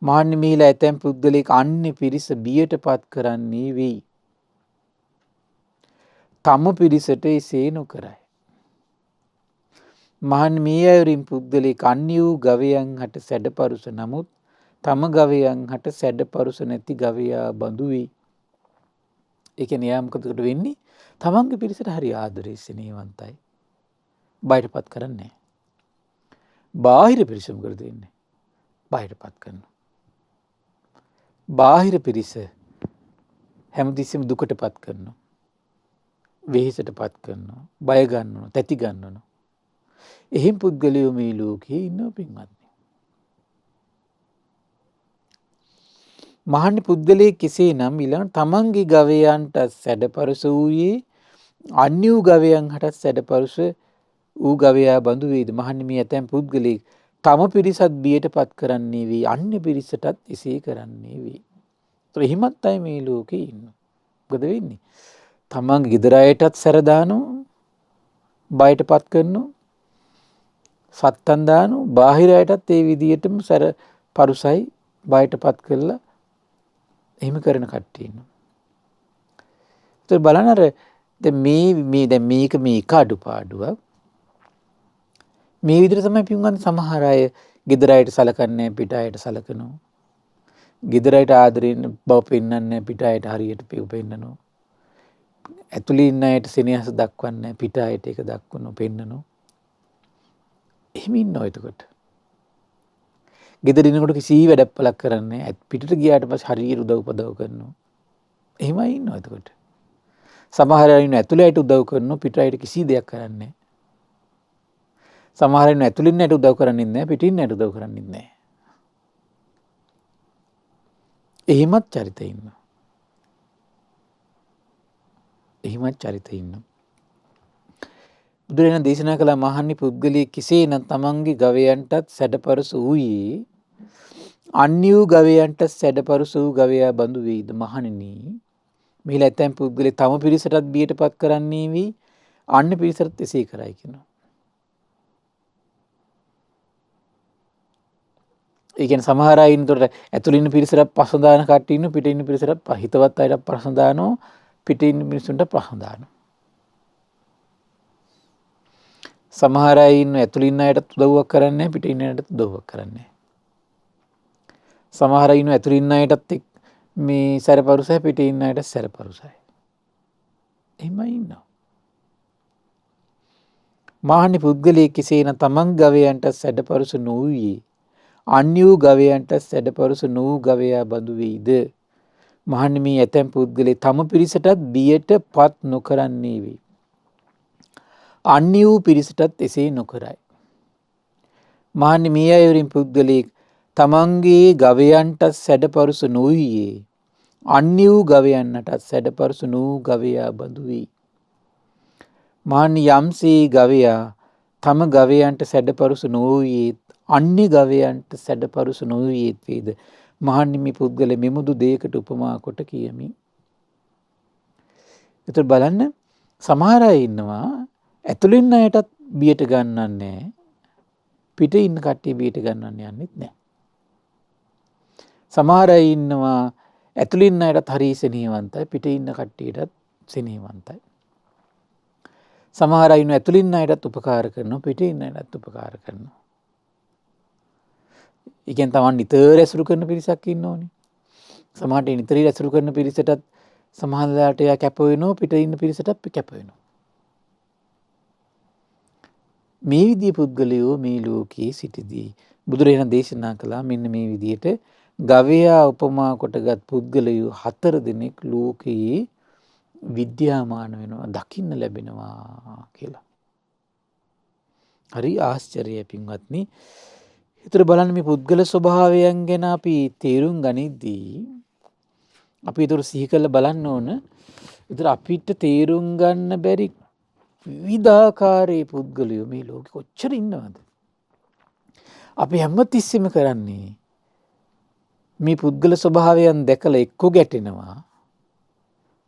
මහණි මිහිලා ඇතැම් පුද්ගලයෙක් අන්‍ය පිරිස බියටපත් කරන්නේ වෙයි. තම පිරිසට එසේ නොකරයි. මහණි මේ අයුරින් පුද්ගලයෙක් අන්‍ය වූ ගවයන් හට සැඩපරුස නමුත් තම ගවයන් හට සැඩපරුස නැති ගවයා බඳු වෙයි. ඒ කියන්නේ යා මොකද වෙන්නේ? තමන්ගේ පිරිසට හරි ආදරේ ස්නේහවන්තයි. බයටපත් කරන්නේ නැහැ. බාහිර පිරිස මොකද වෙන්නේ? බයටපත් කරනවා. බාහිර පිරිස හැමතිස්සෙම දුකටපත් කරනවා. වෙහෙසටපත් කරනවා. බය ගන්නවා, තැති ගන්නවා. එහෙම පුද්ගලයෝ මේ ලෝකේ ඉන්නවා පින්වත්නි. මහණි පුද්ගලයෙක් කෙසේ නම් ඊළඟ තමන්ගේ ගවයන්ට සැඩපරුස වූයේ අන්‍ය වූ ගවයන් හට සැඩපරුස ඌ ගවයා බඳු වේද? මහණි මේ ඇතැම් පුද්ගලයෙක් තම පිරිසත් බියටපත් කරන්නේ වී අන්‍ය පිරිසටත් එසේ කරන්නේ වී. ඒතර එහෙමත් අය මේ ලෝකේ ඉන්නවා. මොකද වෙන්නේ? තමන්ගේ ගෙදර අයටත් සැර දානවා, බයටපත් කරනවා, සත්තන් දානවා, බාහිර අයටත් ඒ විදියටම සැර පරුසයි බයටපත් කරලා එහෙම කරන කට්ටිය ඉන්නවා. ඒතර බලන්න අර දැන් මේක මේක අඩුපාඩුවක්. මේ විදිහට තමයි පින්වත් සමහර අය ගෙදර අයට සලකන්නේ පිට අයට සලකනවා. ගෙදර අයට ආදරෙන් බව පෙන්වන්නේ පිට අයට හරියට පෙන්නනවා. ඇතුළේ ඉන්න අයට සෙනෙහස දක්වන්නේ පිට අයට ඒක දක්වනවා පෙන්නනවා. එහෙම ඉන්නවා එතකොට. ගෙදර ඉන්නකොට කිසි වැඩපලක් කරන්නේ නැහැ. පිටට ගියාට පස්සේ හරියට උදව් උපදව් කරනවා. එහෙමයි ඉන්නවා එතකොට. සමහර අය ඉන්න ඇතුළේ අයට උදව් කරනවා පිට අයට කිසි දෙයක් කරන්නේ නැහැ. සමහර අය ඇතුළින් අයට උදව් කරන්නේ නැහැ පිටින් අයට උදව් කරන්නේ නැහැ. එහෙමත් චරිත ඉන්නවා. එහෙමත් චරිත ඉන්නවා. බුදුරජාණන් දේශනා කළ මහණි පුද්ගලයෙක් කෙසේනම් තමන්ගේ ගවයන්ටත් සැඩපරුස වූයේ අන්‍ය වූ ගවයන්ට සැඩපරුස වූ ගවයා බඳු වෙයිද? මහණෙනි මෙහිලා ඇතැම් පුද්ගලයෙක් තම පිරිසටත් බියටපත් කරන්නේ වී අන්‍ය පිරිසටත් එසේ කරයි කියනවා. ඒ කියන්නේ සමහර අය ඉන්නතොට ඇතුළේ ඉන්න පිරිසට ප්‍රශ්න දාන කට්ටිය ඉන්න පිටේ ඉන්න පිරිසට හිතවත් අයට ප්‍රශ්න දානවා පිටේ ඉන්න මිනිස්සුන්ට ප්‍රශ්න දානවා. සමහර අය ඉන්න ඇතුළේ ඉන්න අයට උදව්වක් කරන්නේ නැහැ පිටේ ඉන්න අයට උදව්වක් කරන්නේ නැහැ. සමහර අය ඉන්න ඇතුළේ ඉන්න අයටත් මේ සැරපරුසයි පිටේ ඉන්න අයට සැරපරුසයි. එහෙමයි ඉන්නවා. මහණි පුද්ගලයෙක් කෙසේනම් තමන් ගවයන්ට සැඩපරුස නොවූයේ අන්‍ය වූ ගවයන්ට සැඩපරුස නොවූ ගවයා බඳු වෙයිද? මහණනි මේ ඇතැම් පුද්ගලයෙක් තම පිරිසටත් බියටපත් නොකරන්නේ වෙයි. අන්‍ය වූ පිරිසටත් එසේ නොකරයි. මහණනි මේ අයුරින් පුද්ගලයෙක් තමන්ගේ ගවයන්ට සැඩපරුස නොවූයේ අන්‍ය වූ ගවයන්ටත් සැඩපරුස නොවූ ගවයා බඳු වෙයි. මහණනි යම්සේ ගවයා තම ගවයන්ට සැඩපරුස නොවූයේ අන්‍ය ගවයන්ට සැඩපරුස නොවේත් වේද මහන්නි මේ පුද්ගල මෙමුදු දෙයකට උපමා කොට කියමි. ඒතර බලන්න සමහර අය ඉන්නවා ඇතුළින් අයටත් බියට ගන්නන්නේ පිටේ ඉන්න කට්ටිය බියට ගන්නන්න යන්නෙත් නැහැ. සමහර අය ඉන්නවා ඇතුළින් අයටත් හරි සෙනෙහවන්තයි පිටේ ඉන්න කට්ටියටත් සෙනෙහවන්තයි. සමහර අය ඉන්නවා ඇතුළින් අයටත් උපකාර කරනවා පිටේ ඉන්න අයටත් උපකාර කරනවා. ඒ කියන්නේ Taman නිතර ඇසුරු කරන පිරිසක් ඉන්න ඕනේ. සමහරට නිතර ඇසුරු කරන පිරිසටත් සමහරලාට එයා කැප වෙනවා පිටේ ඉන්න පිරිසටත් කැප වෙනවා. මේ විදිහේ පුද්ගලයෝ මේ ලෝකයේ සිටිදී බුදුරජාණන් දේශනා කළා මෙන්න මේ විදිහට ගවයා උපමා කොටගත් පුද්ගලයෝ 4 දෙනෙක් ලෝකයේ විද්‍යාමාන වෙනවා දකින්න ලැබෙනවා කියලා. හරි ආශ්චර්යයි පින්වත්නි. ඒතර බලන්න මේ පුද්ගල ස්වභාවයන් ගැන අපි තේරුම් ගනිද්දී අපි ඒතර සිහි කරලා බලන්න ඕන. ඒතර අපිට තේරුම් ගන්න බැරි විවිධාකාරයේ පුද්ගලයෝ මේ ලෝකෙ කොච්චර ඉන්නවද? අපි හැමතිස්සෙම කරන්නේ මේ පුද්ගල ස්වභාවයන් දැකලා එක්ක ගැටෙනවා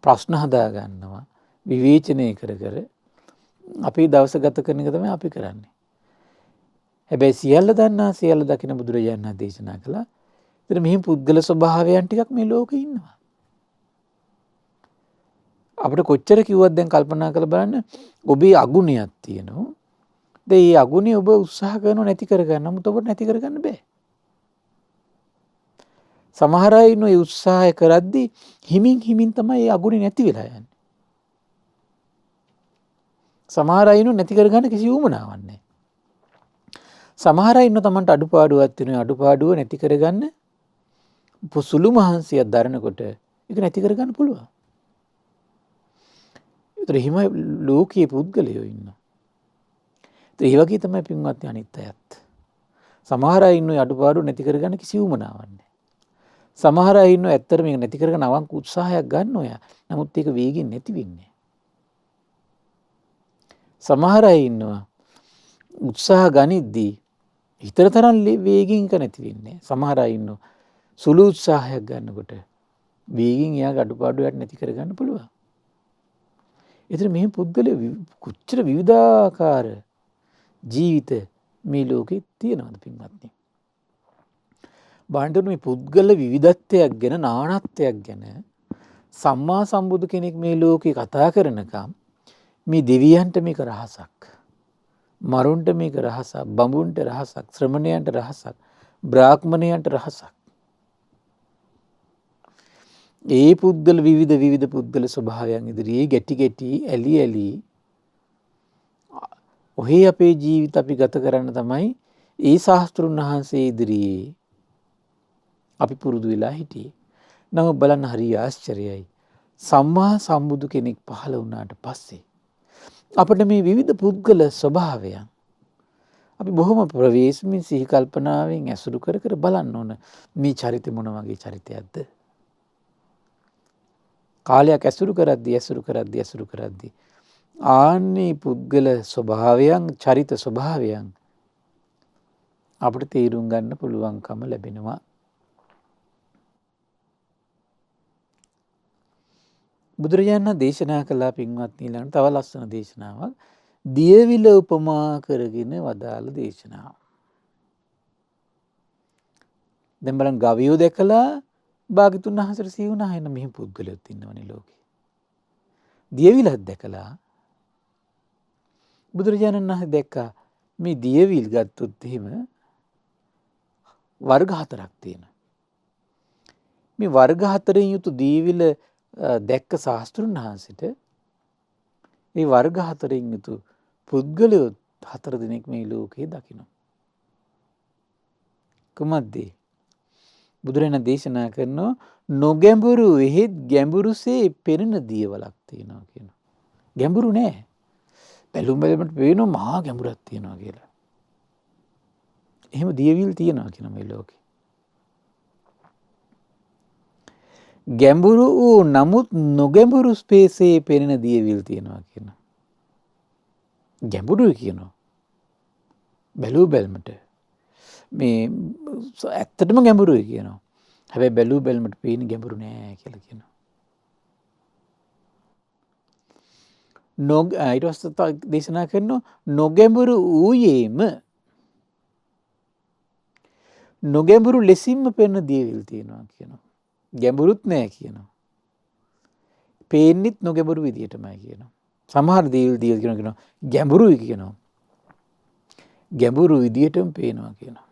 ප්‍රශ්න හදා ගන්නවා විවේචනය කර කර අපි දවස ගත කරන එක තමයි අපි කරන්නේ. හැබැයි සියල්ල දන්නා සියල්ල දකින බුදුරජාණන් දේශනා කළා. ඒතර මෙහි පුද්ගල ස්වභාවයන් ටිකක් මේ ලෝකේ ඉන්නවා. අපිට කොච්චර කිව්වත් දැන් කල්පනා කරලා බලන්න ඔබේ අගුණයක් තියෙනවා. දැන් මේ අගුණය ඔබ උත්සාහ කරනව නැති කරගන්න. නමුත් ඔබට නැති කරගන්න බෑ. සමහර අය ඉන්න ඒ උත්සාහය කරද්දී හිමින් හිමින් තමයි ඒ අගුණේ නැති වෙලා යන්නේ. සමහර අය ඉන්න නැති කරගන්න කිසි උවමනාවක් නැහැ. සමහර අය ඉන්න තමන්ට අඩුපාඩුවක් තියෙනවා. අඩුපාඩුව නැති කරගන්න සුළු මහන්සියක් දරනකොට ඒක නැති කරගන්න පුළුවන්. ඒතර හිම ලෝකයේ පුද්ගලයෝ ඉන්නවා. ඒ වගේ තමයි පින්වත්නි අනිත් අයත්. සමහර අය ඉන්න අඩුපාඩු නැති කරගන්න කිසි උවමනාවක් නැහැ. සමහර අය ඉන්න ඇත්තට මේක නැති කරගන්න අවංක උත්සාහයක් ගන්න ඔය. නමුත් ඒක වේගින් නැති වෙන්නේ. සමහර අය ඉන්නවා උත්සාහ ගනිද්දී හිතර තරම් වේගින් එක නැති වෙන්නේ. සමහර අය ඉන්නවා සුළු උත්සාහයක් ගන්නකොට වේගින් එයාගේ අඩුපාඩුවක් නැති කරගන්න පුළුවන්. ඒතර මේ පුද්ගලයා කොච්චර විවිධාකාර ජීවිත මේ ලෝකේ තියෙනවද පින්වත්නි? බාණ්ඩුන මේ පුද්ගල විවිධත්වයක් ගැන නානත්වයක් ගැන සම්මා සම්බුදු කෙනෙක් මේ ලෝකේ කතා කරනකම් මේ දෙවියන්ට මේක රහසක්. මරුන්ට මේක රහසක්. බඹුන්ට රහසක්. ශ්‍රමණයන්ට රහසක්. බ්‍රාහ්මණයන්ට රහසක්. ඒ පුද්ගල විවිධ පුද්ගල ස්වභාවයන් ඉදිරියේ ගැටි ගැටි ඇලි ඇලි ඔහේ අපේ ජීවිත අපි ගත කරන්න තමයි ඒ ශාස්ත්‍රුන් වහන්සේ ඉදිරියේ අපි පුරුදු වෙලා හිටියේ. නමුත් බලන්න හරි ආශ්චර්යයි. සම්මා සම්බුදු කෙනෙක් පහළ වුණාට පස්සේ අපිට මේ විවිධ පුද්ගල ස්වභාවයන් අපි බොහොම ප්‍රවේශමින් සිහි කල්පනාවෙන් ඇසුරු කර කර බලන්න ඕන මේ චරිතය මොන වගේ චරිතයක්ද? කාලයක් ඇසුරු කරද්දී ආන්නේ පුද්ගල ස්වභාවයන් චරිත ස්වභාවයන් අපිට තේරුම් ගන්න පුළුවන්කම ලැබෙනවා. බුදුරජාණන් දේශනා කළා පින්වත්නි ඊළඟ තව ලස්සන දේශනාවක් දියවිල උපමා කරගෙන වදාළ දේශනාව. දැන් බලන්න ගවයෝ දැකලා භාග්‍යතුන් වහන්සේට සිහි වුණා එන මෙහි පුද්ගලයෙක් ඉන්නවනේ ලෝකේ. දියවිලක් දැකලා බුදුරජාණන් වහන්සේ දැක්කා මේ දියවිල් ගත්තොත් එහෙම වර්ග 4ක් තියෙනවා. මේ වර්ග 4න් යුතු දියවිල දැක්ක ශාස්ත්‍රුන් වහන්සේට මේ වර්ග 4න් යුතු පුද්ගලයෝ 4 දෙනෙක් මේ ලෝකේ දකිනවා. කුමද්ද? බුදුරජාණන් දේශනා කරනවා නොගැඹුරු එහෙත් ගැඹුරුසේ පෙනෙන දියවලක් තියෙනවා කියනවා. ගැඹුරු නෑ. බැලුම් බැලමට පේනවා මහා ගැඹුරක් තියෙනවා කියලා. එහෙම දියවිල් තියෙනවා කියන මේ ලෝකේ. ගැඹුරු වූ නමුත් නොගැඹුරු ස්පේසේ පෙනෙන දියවිල් තියෙනවා කියනවා. ගැඹුරුයි කියනවා. බැලුම් බැලමට මේ ඇත්තටම ගැඹුරුයි කියනවා. හැබැයි බැලූ බැලමට පේන ගැඹුරු නෑ කියලා කියනවා. ඊට පස්සේ දේශනා කරනවා නොගැඹුරු වූයේම නොගැඹුරු ලෙසින්ම පෙනෙන දියවිල් තියෙනවා කියනවා. ගැඹුරුත් නෑ කියනවා. පේන්නෙත් නොගැඹුරු විදියටමයි කියනවා. සමහර දියවිල් කියනවා ගැඹුරුයි කියනවා. ගැඹුරු විදියටම පේනවා කියනවා.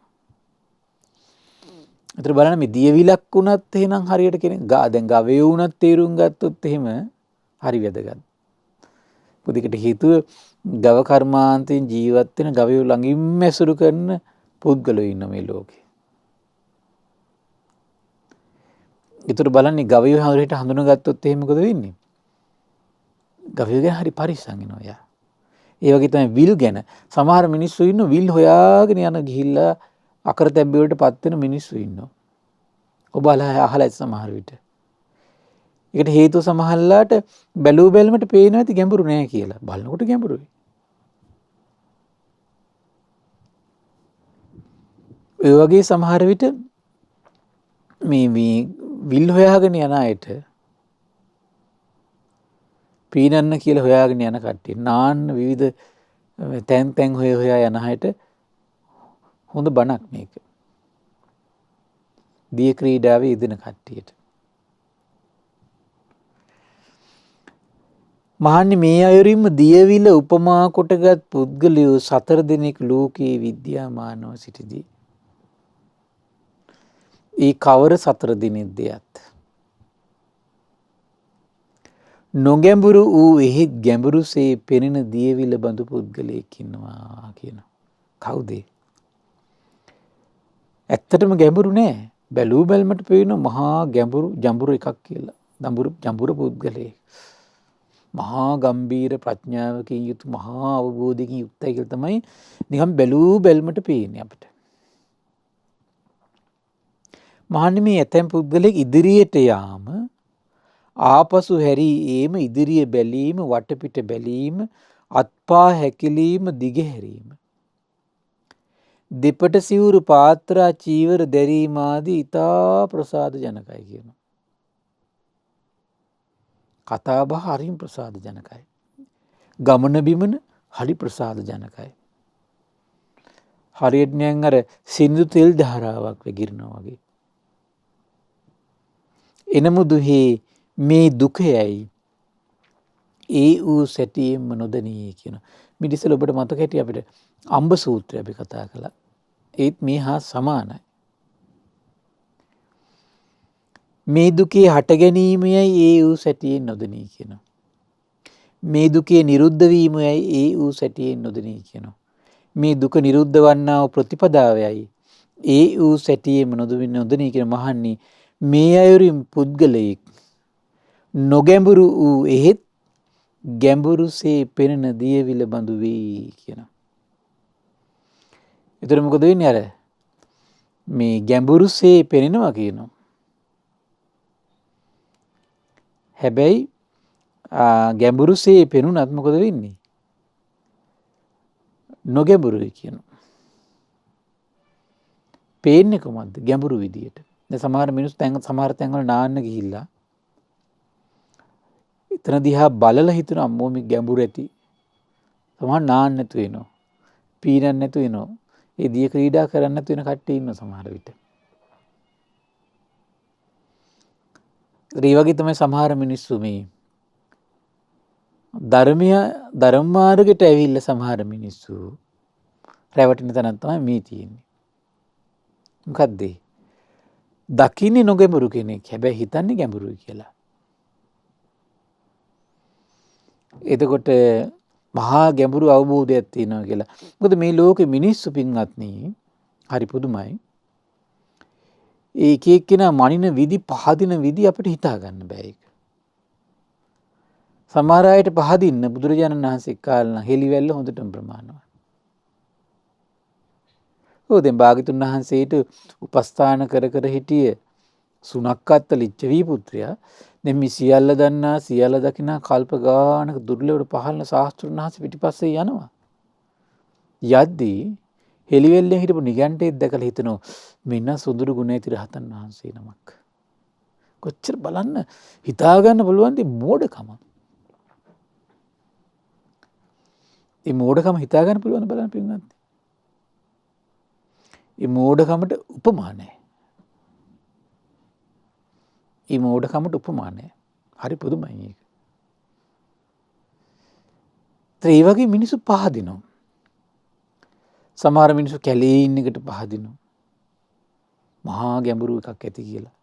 ඒතර බලන්න මේ දියවිලක් වුණත් එහෙනම් හරියට කෙනෙක් දැන් ගවය වුණත් තේරුම් ගත්තොත් එහෙම හරි වැදගත්. පුදිකට හේතුව ගව කර්මාන්තයෙන් ජීවත් වෙන ගවයෝ ළඟින්ම ඇසුරු කරන පුද්ගලයෝ ඉන්න මේ ලෝකේ. ඒතර බලන්නේ ගවයෝ හරියට හඳුනාගත්තොත් එහෙම මොකද වෙන්නේ? ගවයෝ ගැන හරි පරිස්සම් වෙනවා යා. ඒ වගේ තමයි විල් ගැන. සමහර මිනිස්සු ඉන්න විල් හොයාගෙන යන ගිහිල්ලා අකරතැබ්බේ වලට පත් වෙන මිනිස්සු ඉන්නවා. ඔබ අහලා සමහර විට. ඒකට හේතුව සමහරලාට බැලූ බැලමට පේනවා ඇති ගැඹුරු නෑ කියලා. බලනකොට ගැඹුරුයි. ඒ වගේ සමහර විට මේ විල් හොයාගෙන යන අයට පීනන්න කියලා හොයාගෙන යන කට්ටිය නාන්න විවිධ තැන් හොයා යන අයට හොඳ බණක් මේක. දිය ක්‍රීඩාවේ යෙදෙන කට්ටියට. මහන්නේ මේ අයුරින්ම දියවිල උපමා කොටගත් පුද්ගලයෝ 4 දෙනෙක් ලෝකයේ විද්‍යාමානව සිටිදී. ඒ කවර 4 දෙනෙක්ද යත්? නොගැඹුරු වූ එහි ගැඹුරුසේ පෙනෙන දියවිල බඳු පුද්ගලයෙක් ඉන්නවා කියනවා. කවුද? ඇත්තටම ගැඹුරු නෑ. බැලූ බැලමට පේන මහා ජඹුරු එකක් කියලා. ජඹුරු පුද්ගලයෙක්. මහා ගම්බීර ප්‍රඥාවකින් යුතු මහා අවබෝධයකින් යුක්තයි කියලා තමයි නිකන් බැලූ බැලමට පේන්නේ අපිට. මහන්නේ මේ ඇතැම් පුද්ගලෙක් ඉදිරියට යාම ආපසු හැරී ඒම ඉදිරිය බැලීම වටපිට බැලීම අත්පා හැකිලීම දිගහැරීම දෙපට සිවුරු පාත්‍රා චීවර දැරීම ආදී ඉතා ප්‍රසාද ජනකයි කියනවා. කතා බහ හරිම ප්‍රසාද ජනකයි. ගමන බිමන හරි ප්‍රසාද ජනකයි. හරියට නිකන් අර සින්දු තෙල් ධාරාවක් වැగిරෙනවා වගේ. එනමුදු හේ මේ දුකයයි ඒ වූ සැටියෙන්ම නොදැනී කියන. මිදිසල ඔබට මතක හිටිය අපිට අම්බ සූත්‍රය අපි කතා කළා. ඒත් මේ හා සමානයි. මේ දුකේ හට ගැනීමයයි ඒ වූ සැටියෙන් නොදැනී කියනවා. මේ දුකේ නිරුද්ධ වීමයයි ඒ වූ සැටියෙන් නොදැනී කියනවා. මේ දුක නිරුද්ධ වන්නා වූ ප්‍රතිපදාවයයි ඒ වූ සැටියෙන්ම නොදැනී කියන මහන්නේ මේ අයුරින් පුද්ගලයෙක් නොගැඹුරු වූ එහෙත් ගැඹුරුසේ පෙනෙන දියවිල බඳු වේ කියනවා. එතකොට මොකද වෙන්නේ? අර මේ ගැඹුරුසේ පෙනෙනවා කියනවා. හැබැයි ගැඹුරුසේ පෙනුනත් මොකද වෙන්නේ? නොගැඹුරුයි කියනවා. පේන්නේ කොහොමද? ගැඹුරු විදියට. දැන් සමහර මිනිස්සු සමහර තැන්වල නාන්න ගිහිල්ලා එතන දිහා බලලා හිතන අම්මෝ මේ ගැඹුරු ඇති. සමහර නාන්න නැතු වෙනවා. පීනන්න නැතු වෙනවා. ඒ දිය ක්‍රීඩා කරන්න නැතු වෙන කට්ටිය ඉන්නවා සමහර විට. ඒ වගේ තමයි සමහර මිනිස්සු මේ ධර්ම මාර්ගයට ඇවිල්ලා සමහර මිනිස්සු රැවටෙන තැනක් තමයි මේ තියෙන්නේ. මොකද්ද? දකින්නේ නොගැඹුරු කෙනෙක්. හැබැයි හිතන්නේ ගැඹුරුයි කියලා. එතකොට මහා ගැඹුරු අවබෝධයක් තියෙනවා කියලා. මොකද මේ ලෝකේ මිනිස්සු පින්වත්නි හරි පුදුමයි. ඒක එක්කෙනා මනින විදි පහදින විදි අපිට හිතා ගන්න බෑ ඒක. සමහර අයට පහදින්න බුදුරජාණන් වහන්සේ කාලන හෙලිවැල්ල හොඳටම ප්‍රමාණවත්. දැන් භාග්‍යතුන් වහන්සේට උපස්ථාන කර හිටිය සුනක්කත් ලිච්ඡවී පුත්‍රයා දැන් මේ සියල්ල දන්නා සියල්ල දකිනා කල්ප ගානක දුර්ලභව පහළන ශාස්ත්‍රුන් වහන්සේ පිටිපස්සේ යනවා. යද්දී හෙළිවෙල්ලෙන් හිටපු නිගණ්ඨයෙක් දැකලා හිතනවා මෙන්න සුදුරු ගුණ ඇති රහතන් වහන්සේ නමක්. කොච්චර බලන්න හිතා ගන්න පුළුවන් දී මෝඩකම. මේ මෝඩකම හිතා ගන්න පුළුවන් බලන්න පින්වත්නි. මේ මෝඩකමට උපමා නැහැ. මේ මෝඩකමට උපමා නැහැ. හරි පුදුමයි මේක. ඒ වගේ මිනිස්සු පහදිනවා. සමහර මිනිස්සු කැලේ ඉන්න එකට පහදිනවා. මහා ගැඹුරු එකක් ඇති කියලා.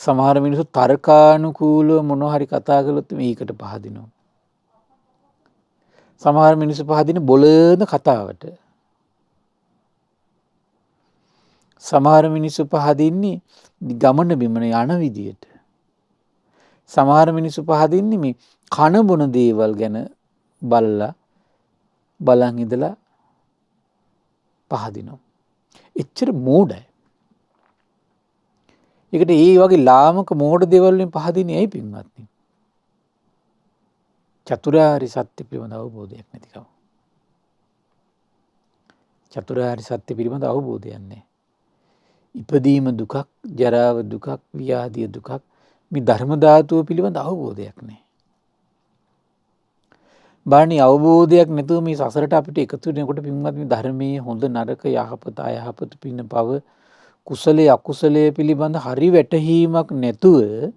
සමහර මිනිස්සු තර්කානුකූලව මොනවා හරි කතා කළොත් මේකට පහදිනවා. සමහර මිනිස්සු පහදින බොළඳ කතාවට. සමහර මිනිස්සු පහදින්නේ ගමන බිමන යන විදියට. සමහර මිනිස්සු පහදින්නේ මේ කන බොන දේවල් ගැන බලලා බලන් ඉඳලා පහදිනවා. එච්චර මෝඩයි. ඒකට ඒ වගේ ලාමක මෝඩ දේවල් වලින් පහදින්නේ ඇයි පින්වත්නි? චතුරාර්ය සත්‍ය පිළිබඳ අවබෝධයක් නැතිකම. චතුරාර්ය සත්‍ය පිළිබඳ අවබෝධයක් නැහැ. ඉපදීම දුකක්, ජරාව දුකක්, ව්‍යාධිය දුකක්, මේ ධර්ම ධාතුව පිළිබඳ අවබෝධයක් නැහැ. බාණි අවබෝධයක් නැතුව මේ සසරට අපිට එකතු වෙනකොට පින්වත් මේ ධර්මයේ හොඳ නරක යහපත අයහපත පින පව කුසලයේ අකුසලයේ පිළිබඳ හරි වැටහීමක් නැතුව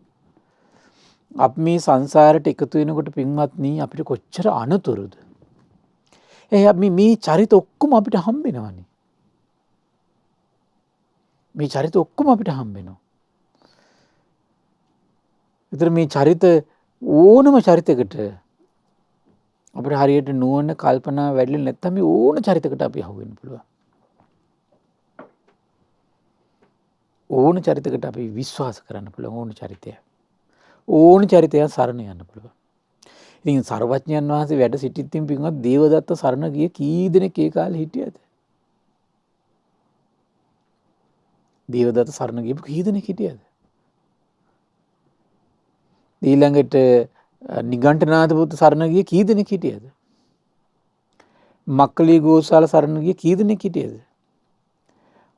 අපි මේ සංසාරයට එකතු වෙනකොට පින්වත්නි අපිට කොච්චර අනතුරුද. අපි මේ චරිත ඔක්කොම අපිට හම්බ වෙනවනේ. මේ චරිත ඔක්කොම අපිට හම්බ වෙනවා. ඒතර මේ චරිත ඕනම චරිතයකට අපිට හරියට නුවණ කල්පනා වැඩිලා නැත්නම් මේ ඕන චරිතයකට අපි අහු වෙන්න පුළුවන්. ඕන චරිතයකට අපි විශ්වාස කරන්න පුළුවන් ඕන චරිතයක්. ඕන චරිතයක් සරණ යන්න පුළුවන්. ඉතින් සර්වඥයන් වහන්සේ වැඩ සිටිද්දී පින්වත් දේවදත්ත සරණ ගිය කී දෙනෙක් ඒ කාලේ හිටියද? දේවදත්ත සරණ ගියපු කී දෙනෙක් හිටියද? ඊළඟට නිගණ්ඨනාථ පුත් සරණ ගිය කී දෙනෙක් හිටියද? මක්කලි ගෝසාල සරණ ගිය කී දෙනෙක් හිටියද?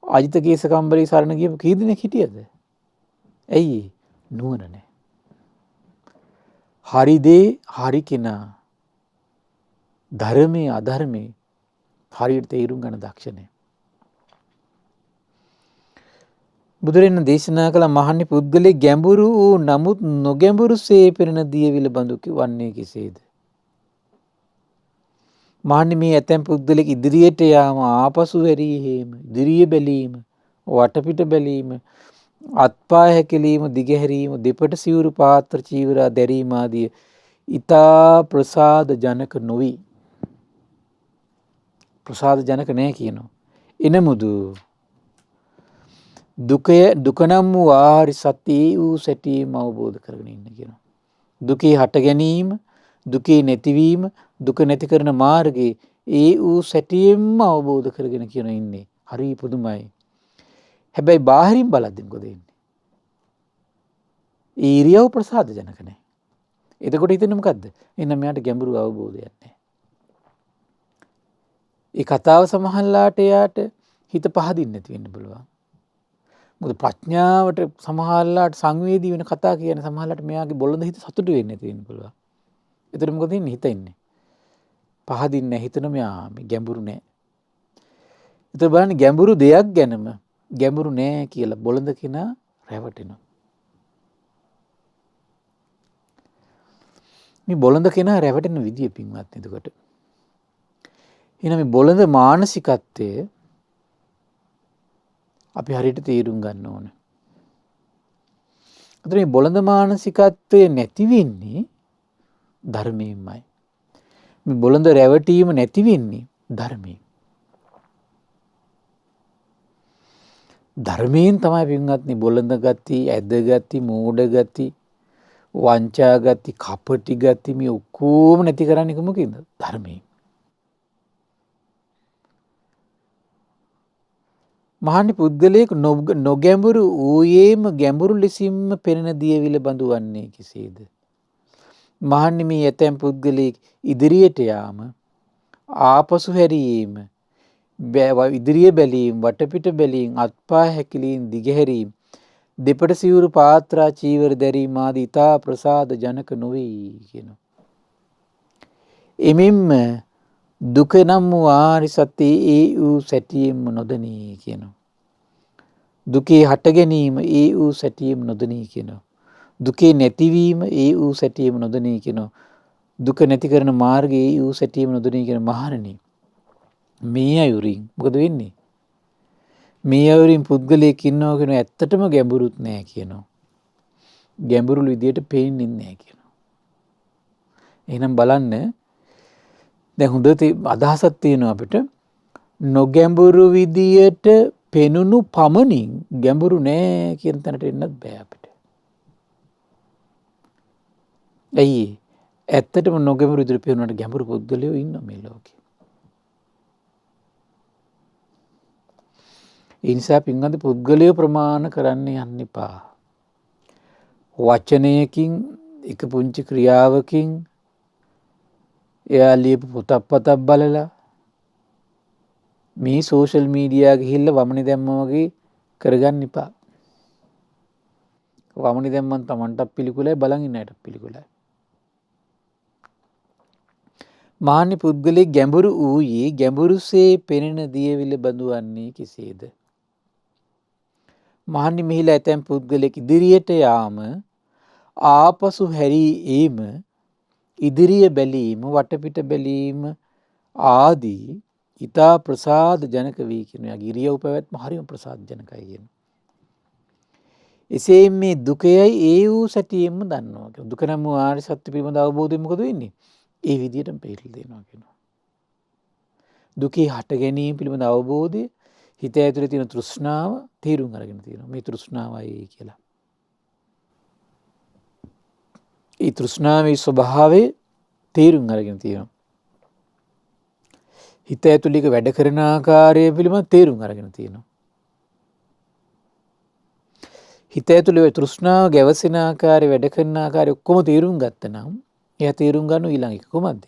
අජිත කේසකම්බලී සරණ ගියපු කී දෙනෙක් හිටියද? ඇයි? නුවණ නැහැ. හරි දේ හරි කෙනා ධර්මයේ අධර්මයේ හරියට තේරුම් ගන්න දක්ෂ නැහැ. බුදුරෙන් දේශනා කළ මහන්නේ පුද්ගලයේ ගැඹුරු වූ නමුත් නොගැඹුරු සේ පෙනෙන දියවිල බඳු වන්නේ කෙසේද? මහන්නේ මේ ඇතැම් පුද්ගලෙක් ඉදිරියට යාම ආපසු හැරීම, ඉදිරිය බැලීම, වටපිට බැලීම, අත්පා හැකිලීම, දිගහැරීම, දෙපට සිවුරු පාත්‍ර චීවරා දැරීම ආදී ඊතා ප්‍රසාද ජනක නොවි. ප්‍රසාද ජනක නැහැ කියනවා. එනමුදු දුක නම් වූ ආරි සත්‍ය වූ සැටිම අවබෝධ කරගෙන ඉන්න කියනවා. දුකේ හට ගැනීම, දුකේ නැතිවීම, දුක නැති කරන මාර්ගයේ ඒ වූ සැටියෙන්ම අවබෝධ කරගෙන කියන ඉන්නේ. හරි පුදුමයි. හැබැයි බාහිරින් බලද්දී මොකද වෙන්නේ? ඊරියව ප්‍රසාද ජනක නැහැ. එතකොට හිතෙන්නේ මොකද්ද? එන්න මෙයාට ගැඹුරු අවබෝධයක් නැහැ. ඒ කතාව සමහරලාට එයාට හිත පහදින්න නැති වෙන්න පුළුවන්. මොකද ප්‍රඥාවට සමහරලාට සංවේදී වෙන කතා කියන සමහරලාට මෙයාගේ බොළඳ හිත සතුටු වෙන්නේ නැති වෙන්න පුළුවන්. එතකොට මොකද වෙන්නේ? හිත ඉන්නේ. පහදින්නේ හිතන මෙයා මේ ගැඹුරු නැහැ. එතකොට බලන්න ගැඹුරු දෙයක් ගැනම ගැඹුරු නැහැ කියලා බොළඳ කෙනා රැවටෙනවා. මේ බොළඳ කෙනා රැවටෙන විදිය පින්වත් එතකොට. එහෙනම් මේ බොළඳ මානසිකත්වය අපි හරියට තේරුම් ගන්න ඕන. අතන මේ බොළඳ මානසිකත්වය නැති වෙන්නේ ධර්මයෙන්මයි. මේ බොළඳ රැවටීම නැති වෙන්නේ ධර්මයෙන්. ධර්මයෙන් තමයි පින්වත්නි බොළඳ ගති, ඇද ගති, මෝඩ ගති, වංචා ගති, කපටි ගති මේ ඔක්කොම නැති කරන්නේ කොහොමද? ධර්මයෙන්. මහන්නේ පුද්ගලයෙක් නොගැඹුරු ඌයේම ගැඹුරු ලෙසින්ම පෙනෙන දියවිල බඳු වන්නේ කෙසේද? මහන්නේ මේ ඇතැම් පුද්ගලයෙක් ඉදිරියට යාම, ආපසු හැරීම, ඉදිරිය බැලීම්, වටපිට බැලීම්, අත්පා හැකිලීම්, දිගහැරීම්, දෙපට සිවුරු පාත්‍රා චීවර දැරීම ආදී ඊතා ප්‍රසාද ජනක නොවේ කියනවා. එමෙන්ම දුක නම් වූ ආරි සත්‍ය ඒ වූ සැටියෙන්ම නොදනී කියනවා. දුකේ හට ගැනීම ඒ වූ සැටියෙන්ම නොදනී කියනවා. දුකේ නැතිවීම ඒ වූ සැටියෙන්ම නොදනී කියනවා. දුක නැති කරන මාර්ගය ඒ වූ සැටියෙන්ම නොදනී කියන මහණෙනි. මේ අයුරින් මොකද වෙන්නේ? මේ අයුරින් පුද්ගලයෙක් ඉන්නවා කියන ඇත්තටම ගැඹුරුත් නෑ කියනවා. ගැඹුරු විදියට පේන්නේ නෑ කියනවා. එහෙනම් බලන්න දැන් හොඳට අදහසක් තියෙනවා අපිට නොගැඹුරු විදියට පෙනුණු පමණින් ගැඹුරු නෑ කියන තැනට එන්නත් බෑ අපිට. ඇයි? ඇත්තටම නොගැඹුරු විදියට පෙනුනට ගැඹුරු පුද්ගලයෝ ඉන්නවා මේ ලෝකේ. ඒ නිසා පින්වන්ත පුද්ගලයෝ ප්‍රමාණ කරන්න යන්න එපා. වචනයකින් එක පුංචි ක්‍රියාවකින් එයා ලියපු පොතක් බලලා මේ සෝෂල් මීඩියා ගිහිල්ලා වමනේ දැම්මා වගේ කරගන්න එපා. වමනේ දැම්මන් Tamanටත් පිළිකුලයි බලන් ඉන්න අයටත් පිළිකුලයි. මාන්නි පුද්ගලයේ ගැඹුරු වූයේ ගැඹුරුසේ පෙනෙන දියවිල බඳුවන්නේ කෙසේද? මාන්නි මෙහිලා ඇතැම් පුද්ගලෙක් ඉදිරියට යාම, ආපසු හැරී ඒම, ඉදිරිය බැලීම, වටපිට බැලීම ආදී ඊතා ප්‍රසාද ජනක වී කියන යාගේ ඉරියව් පැවැත්ම හරිම ප්‍රසාද ජනකයි කියන. එසේ මේ දුකයයි ඒ වූ සැටියෙන්ම දන්නවා කියන. දුක නම් වූ ආර්ය සත්‍ය පිළිබඳ අවබෝධයෙන් මොකද වෙන්නේ? ඒ විදිහටම පිළිල් දෙනවා කියනවා. දුකේ හට ගැනීම පිළිබඳ අවබෝධය හිත ඇතුලේ තියෙන තෘෂ්ණාව තීරුම් අරගෙන තියෙනවා. මේ තෘෂ්ණාවයි කියලා. ඒ තෘෂ්ණාවේ ස්වභාවය තීරුම් අරගෙන තියෙනවා. හිත ඇතුලේ වැඩ කරන ආකාරය පිළිබඳ තීරුම් අරගෙන තියෙනවා. හිත ඇතුලේ තෘෂ්ණාව ගැවසෙන ආකාරය වැඩ කරන ආකාරය ඔක්කොම තීරුම් ගත්තනම් එයා තීරුම් ගන්න ඊළඟ එක කොහොමද?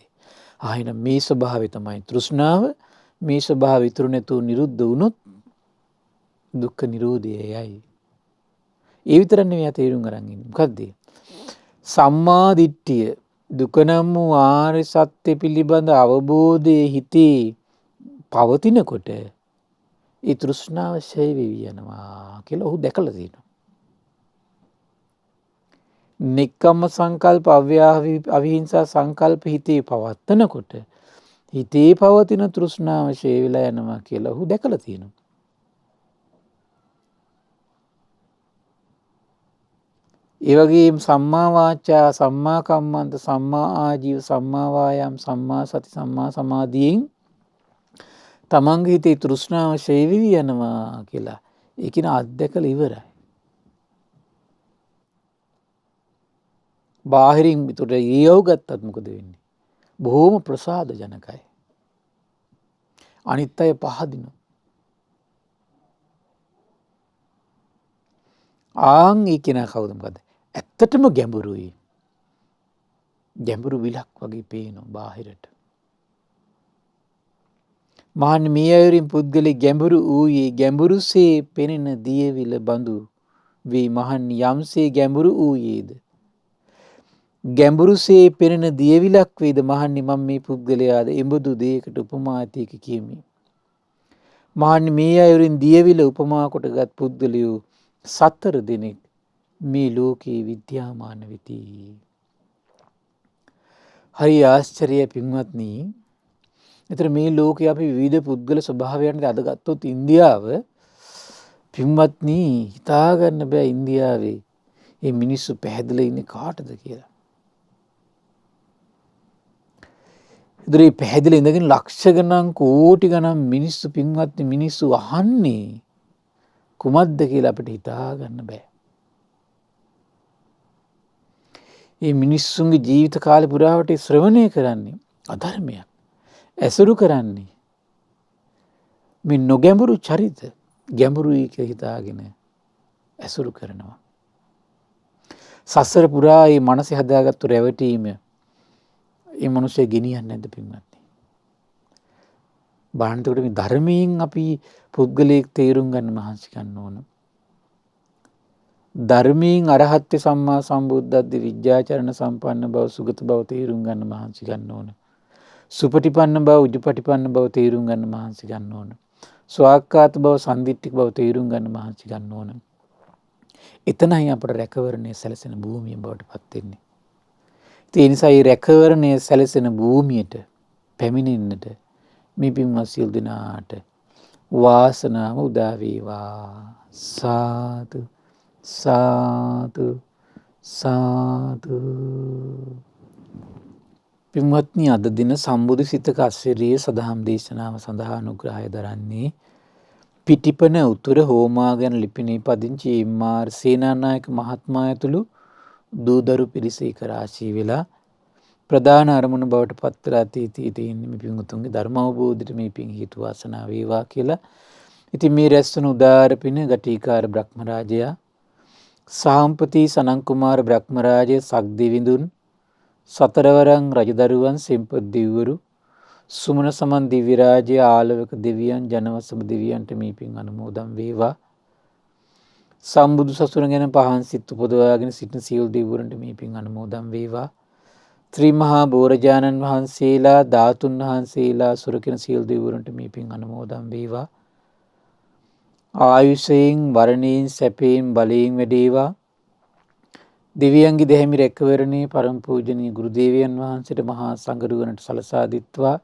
ආයෙන මේ ස්වභාවය තමයි තෘෂ්ණාව. මේ ස්වභාවය ඉතුරු නැතුව නිරුද්ධ වුණොත් දුක්ඛ නිරෝධයයි. ඒ විතර නෙවෙයි තේරුම් අරන් ඉන්නේ. මොකද්ද? සම්මා දිට්ඨිය දුක නම් වූ ආර්ය සත්‍ය පිළිබඳ අවබෝධයේ හිතේ පවතිනකොට ඒ තෘෂ්ණාව ඡය වෙවි යනවා කියලා ඔහු දැකලා තියෙනවා. නික්කම්ම සංකල්ප අවිහිංසා සංකල්ප හිතේ පවත්නකොට හිතේ පවතින තෘෂ්ණාව ඡය වෙලා යනවා කියලා ඔහු දැකලා තියෙනවා. ඒ වගේම සම්මා වාචා, සම්මා කම්මන්ත, සම්මා ආජීව, සම්මා වායාම, සම්මා සති, සම්මා සමාධියෙන් තමන්ගේ හිතේ තෘෂ්ණාව ඡය වෙවි යනවා කියලා ඒ කියන අත්දැකලා ඉවරයි. බාහිරින් විතර ඊයව ගත්තත් මොකද වෙන්නේ? බොහොම ප්‍රසාද ජනකයි. අනිත් අය පහදිනවා. ආන් ඒ කෙනා කවුද මොකද? ඇත්තටම ගැඹුරුයි. ගැඹුරු විලක් වගේ පේනවා බාහිරට. මහන්නේ මේ අයුරින් පුද්ගලෙ ගැඹුරු වූයේ ගැඹුරුසේ පෙනෙන දියවිල බඳු වේ. මහන්නේ යම්සේ ගැඹුරු වූයේද ගැඹුරුසේ පෙනෙන දියවිලක් වේද. මහන්නේ මම මේ පුද්ගලයාද එඹදු දෙයකට උපමා ඇතේක කියමි. මහන්නේ මේ අයුරින් දියවිල උපමා කොටගත් පුද්ගලයෝ 4 දෙනෙක් මේ ලෝකේ විද්‍යාමාන වෙති. හරි ආශ්චර්යයි පින්වත්නි. ඒතර මේ ලෝකේ අපි විවිධ පුද්ගල ස්වභාවයන් අද ගත්තොත් ඉන්දියාව පින්වත්නි හිතා ගන්න බෑ ඉන්දියාවේ මේ මිනිස්සු පැහැදලා ඉන්නේ කාටද කියලා. ඉතින් පැහැදිලි ඉඳගෙන ලක්ෂ ගණන් කෝටි ගණන් මිනිස්සු පින්වත්නි මිනිස්සු අහන්නේ කුමක්ද කියලා අපිට හිතා ගන්න බෑ. මේ මිනිස්සුන්ගේ ජීවිත කාලේ පුරාවට ශ්‍රවණය කරන්නේ අධර්මයක්. ඇසුරු කරන්නේ මේ නොගැඹුරු චරිත ගැඹුරුයි කියලා හිතාගෙන ඇසුරු කරනවා. සසර පුරා මේ මනසේ හදාගත්තු රැවටීම මේ මිනිස්සේ ගෙනියන්නේ නැද්ද පින්වත්නි? බාහිරට මේ ධර්මයෙන් අපි පුද්ගලයෙක් තේරුම් ගන්න මහන්සි ගන්න ඕන. ධර්මයෙන් අරහත්ත්ව සම්මා සම්බුද්ධත්ව විද්‍යාචරණ සම්පන්න බව සුගත බව තේරුම් ගන්න මහන්සි ගන්න ඕන. සුපටිපන්න බව උජුපටිපන්න බව තේරුම් ගන්න මහන්සි ගන්න ඕන. ස්වාක්ඛාත බව සම්දිට්ඨික බව තේරුම් ගන්න මහන්සි ගන්න ඕන. එතනයි අපට රැකවරණය සැලසෙන භූමිය බවට පත් වෙන්නේ. ඒ නිසා මේ රැකවරණය සැලසෙන භූමියට පැමිණෙන්නට මේ පින්වත් සියලු දෙනාට වාසනාව උදා වේවා. සාදු සාදු සාදු. පින්වත්නි, අද දින සම්බුදු සිතක අස්වැරියේ සදහම් දේශනාව සඳහා අනුග්‍රහය දරන්නේ පිටිපන උතුර හෝමාගම ලිපිණේ පදිංචි එම්.ආර්. සේනානායක මහත්මයා ඇතුළු දූදරු පිරිස එක රාශී වෙලා ප්‍රධාන අරමුණ බවට පත් වෙලා තියෙන්නේ මේ පින්වතුන්ගේ ධර්ම අවබෝධයට මේ පින් හේතු වාසනා වේවා කියලා. ඉතින් මේ රැස්වන උදාර පින ගටිකාර බ්‍රහ්මරාජයා, සාම්පති සනන් කුමාර බ්‍රහ්මරාජය, සක්දිවිඳුන්, සතරවරන් රජදරුවන්, සෙම්පත් දෙවිවරු, සුමන සමන් දිව්‍ය රාජ්‍ය, ආලවක දෙවියන්, ජනවසම දෙවියන්ට මේ පින් අනුමෝදන් වේවා. සම්බුදු සසුන ගැන පහන් සිත් උපදවාගෙන සිටින සියලු දෙවිවරුන්ට මේ පින් අනුමෝදන් වේවා. ත්‍රි මහා බෝරජානන් වහන්සේලා, ධාතුන් වහන්සේලා සුරකින සියලු දෙවිවරුන්ට මේ පින් අනුමෝදන් වේවා. ආයුෂයෙන්, වරණයෙන්, සැපයෙන්, බලයෙන් වැඩේවා. දෙවියන්ගේ දෙහිමි රැකවරණේ පරම පූජනීය ගුරු දේවයන් වහන්සේට මහා සංඝරුවනට සලසා දිත්වා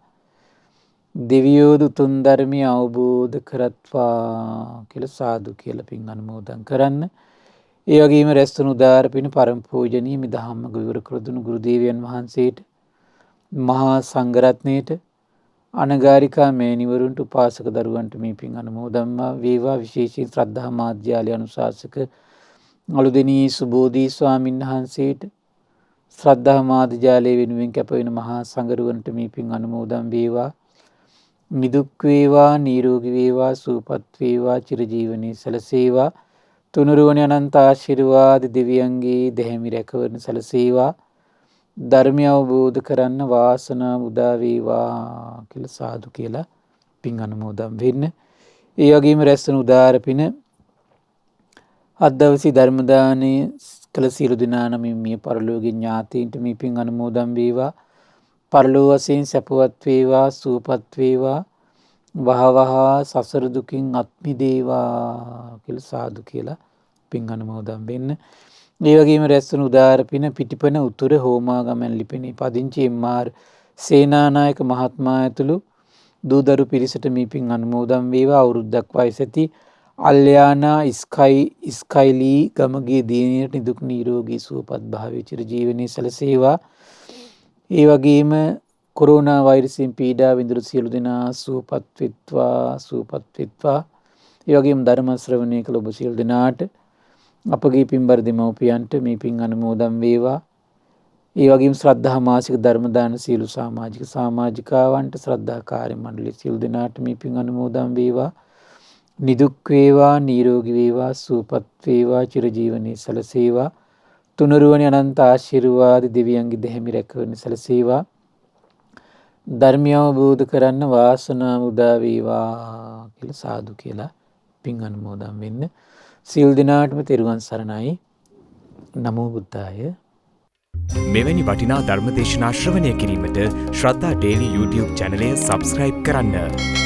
දෙවියෝ දුතුන් ධර්මය අවබෝධ කරත්වා කියලා සාදු කියලා පින් අනුමෝදන් කරන්න. ඒ වගේම රැස්තුණු උදාර පින පරම පූජනීය මේ ධම්ම ගුරු කරදුණු ගුරු දේවයන් වහන්සේට, මහා සංඝරත්නයට, අනගාരികා මෑණිවරුන්ට, උපාසක දරුවන්ට මේ පින් අනුමෝදන් වේවා. විශේෂයෙන් ශ්‍රද්ධා මාධ්‍යාලය අනුශාසක අලුදෙණියේ සුබෝධි ස්වාමීන් වහන්සේට, ශ්‍රද්ධා මාධ්‍යාලය වෙනුවෙන් කැප වෙන මහා සංඝරුවන්ට මේ පින් අනුමෝදන් වේවා. නිදුක් වේවා, නිරෝගී වේවා, සුවපත් වේවා, චිරජීවනයේ සැලසේවා. තුනුරුවනේ අනන්ත ආශිර්වාද දෙවියන්ගේ දෙහිමි රැකවරණ සැලසේවා. ධර්මය අවබෝධ කරන්න වාසනාව උදා වේවා කියලා සාදු කියලා පින් අනුමෝදන් වෙන්න. ඒ වගේම රැස්වන උදාර පින අද දවසේ ධර්ම දානයේ කළ සියලු දෙනා නමින් මිය පරලෝකීය ඥාතීන්ට මේ පින් අනුමෝදන් වේවා. පරලෝක වශයෙන් සැපවත් වේවා, සුවපත් වේවා, වහවහ සසර දුකින් අත් මිදේවා කියලා සාදු කියලා පින් අනුමෝදන් වෙන්න. ඒ වගේම රැස්වන උදාර පින පිටිපන උතුර හෝමාගමෙන් ලිපිණේ පදිංචි එම්.ආර්. සේනානායක මහත්මයා ඇතුළු දූදරු පිරිසට මේ පින් අනුමෝදන් වේවා. අවුරුද්දක් වයස ඇති අල්යානා ස්කයිලී ගමගේ දිනේට නිදුක් නිරෝගී සුවපත් භාවයේ චිරජීවනයේ සැලසේවා. ඒ වගේම කොරෝනා වෛරසයෙන් පීඩා විඳින සියලු දෙනා සුවපත් වෙත්වා, සුවපත් වෙත්වා. ඒ වගේම ධර්ම ශ්‍රවණය කළ ඔබ සියලු දෙනාට, අපගේ පින්බර දෙමව්පියන්ට මේ පින් අනුමෝදන් වේවා. ඒ වගේම ශ්‍රද්ධා මාසික ධර්ම දාන සියලු සමාජික සමාජිකාවන්ට, ශ්‍රද්ධා කාර්ය මණ්ඩලයේ සියලු දෙනාට මේ පින් අනුමෝදන් වේවා. නිදුක් වේවා, නිරෝගී වේවා, සුවපත් වේවා, චිරජීවනයේ සැලසේවා. තුනුරුවනේ අනන්ත ආශිර්වාද දෙවියන්ගේ දෙහිමි රැකවරණ සැලසේවා. ධර්මය අවබෝධ කරන්න වාසනාව උදා වේවා කියලා සාදු කියලා පින් අනුමෝදන් වෙන්න. සියලු දෙනාටම තෙරුවන් සරණයි. නමෝ බුද්ධාය. මෙවැනි වටිනා ධර්ම දේශනා ශ්‍රවණය කිරීමට ශ්‍රද්ධා ඩේලි YouTube චැනලය සබ්ස්ක්‍රයිබ් කරන්න.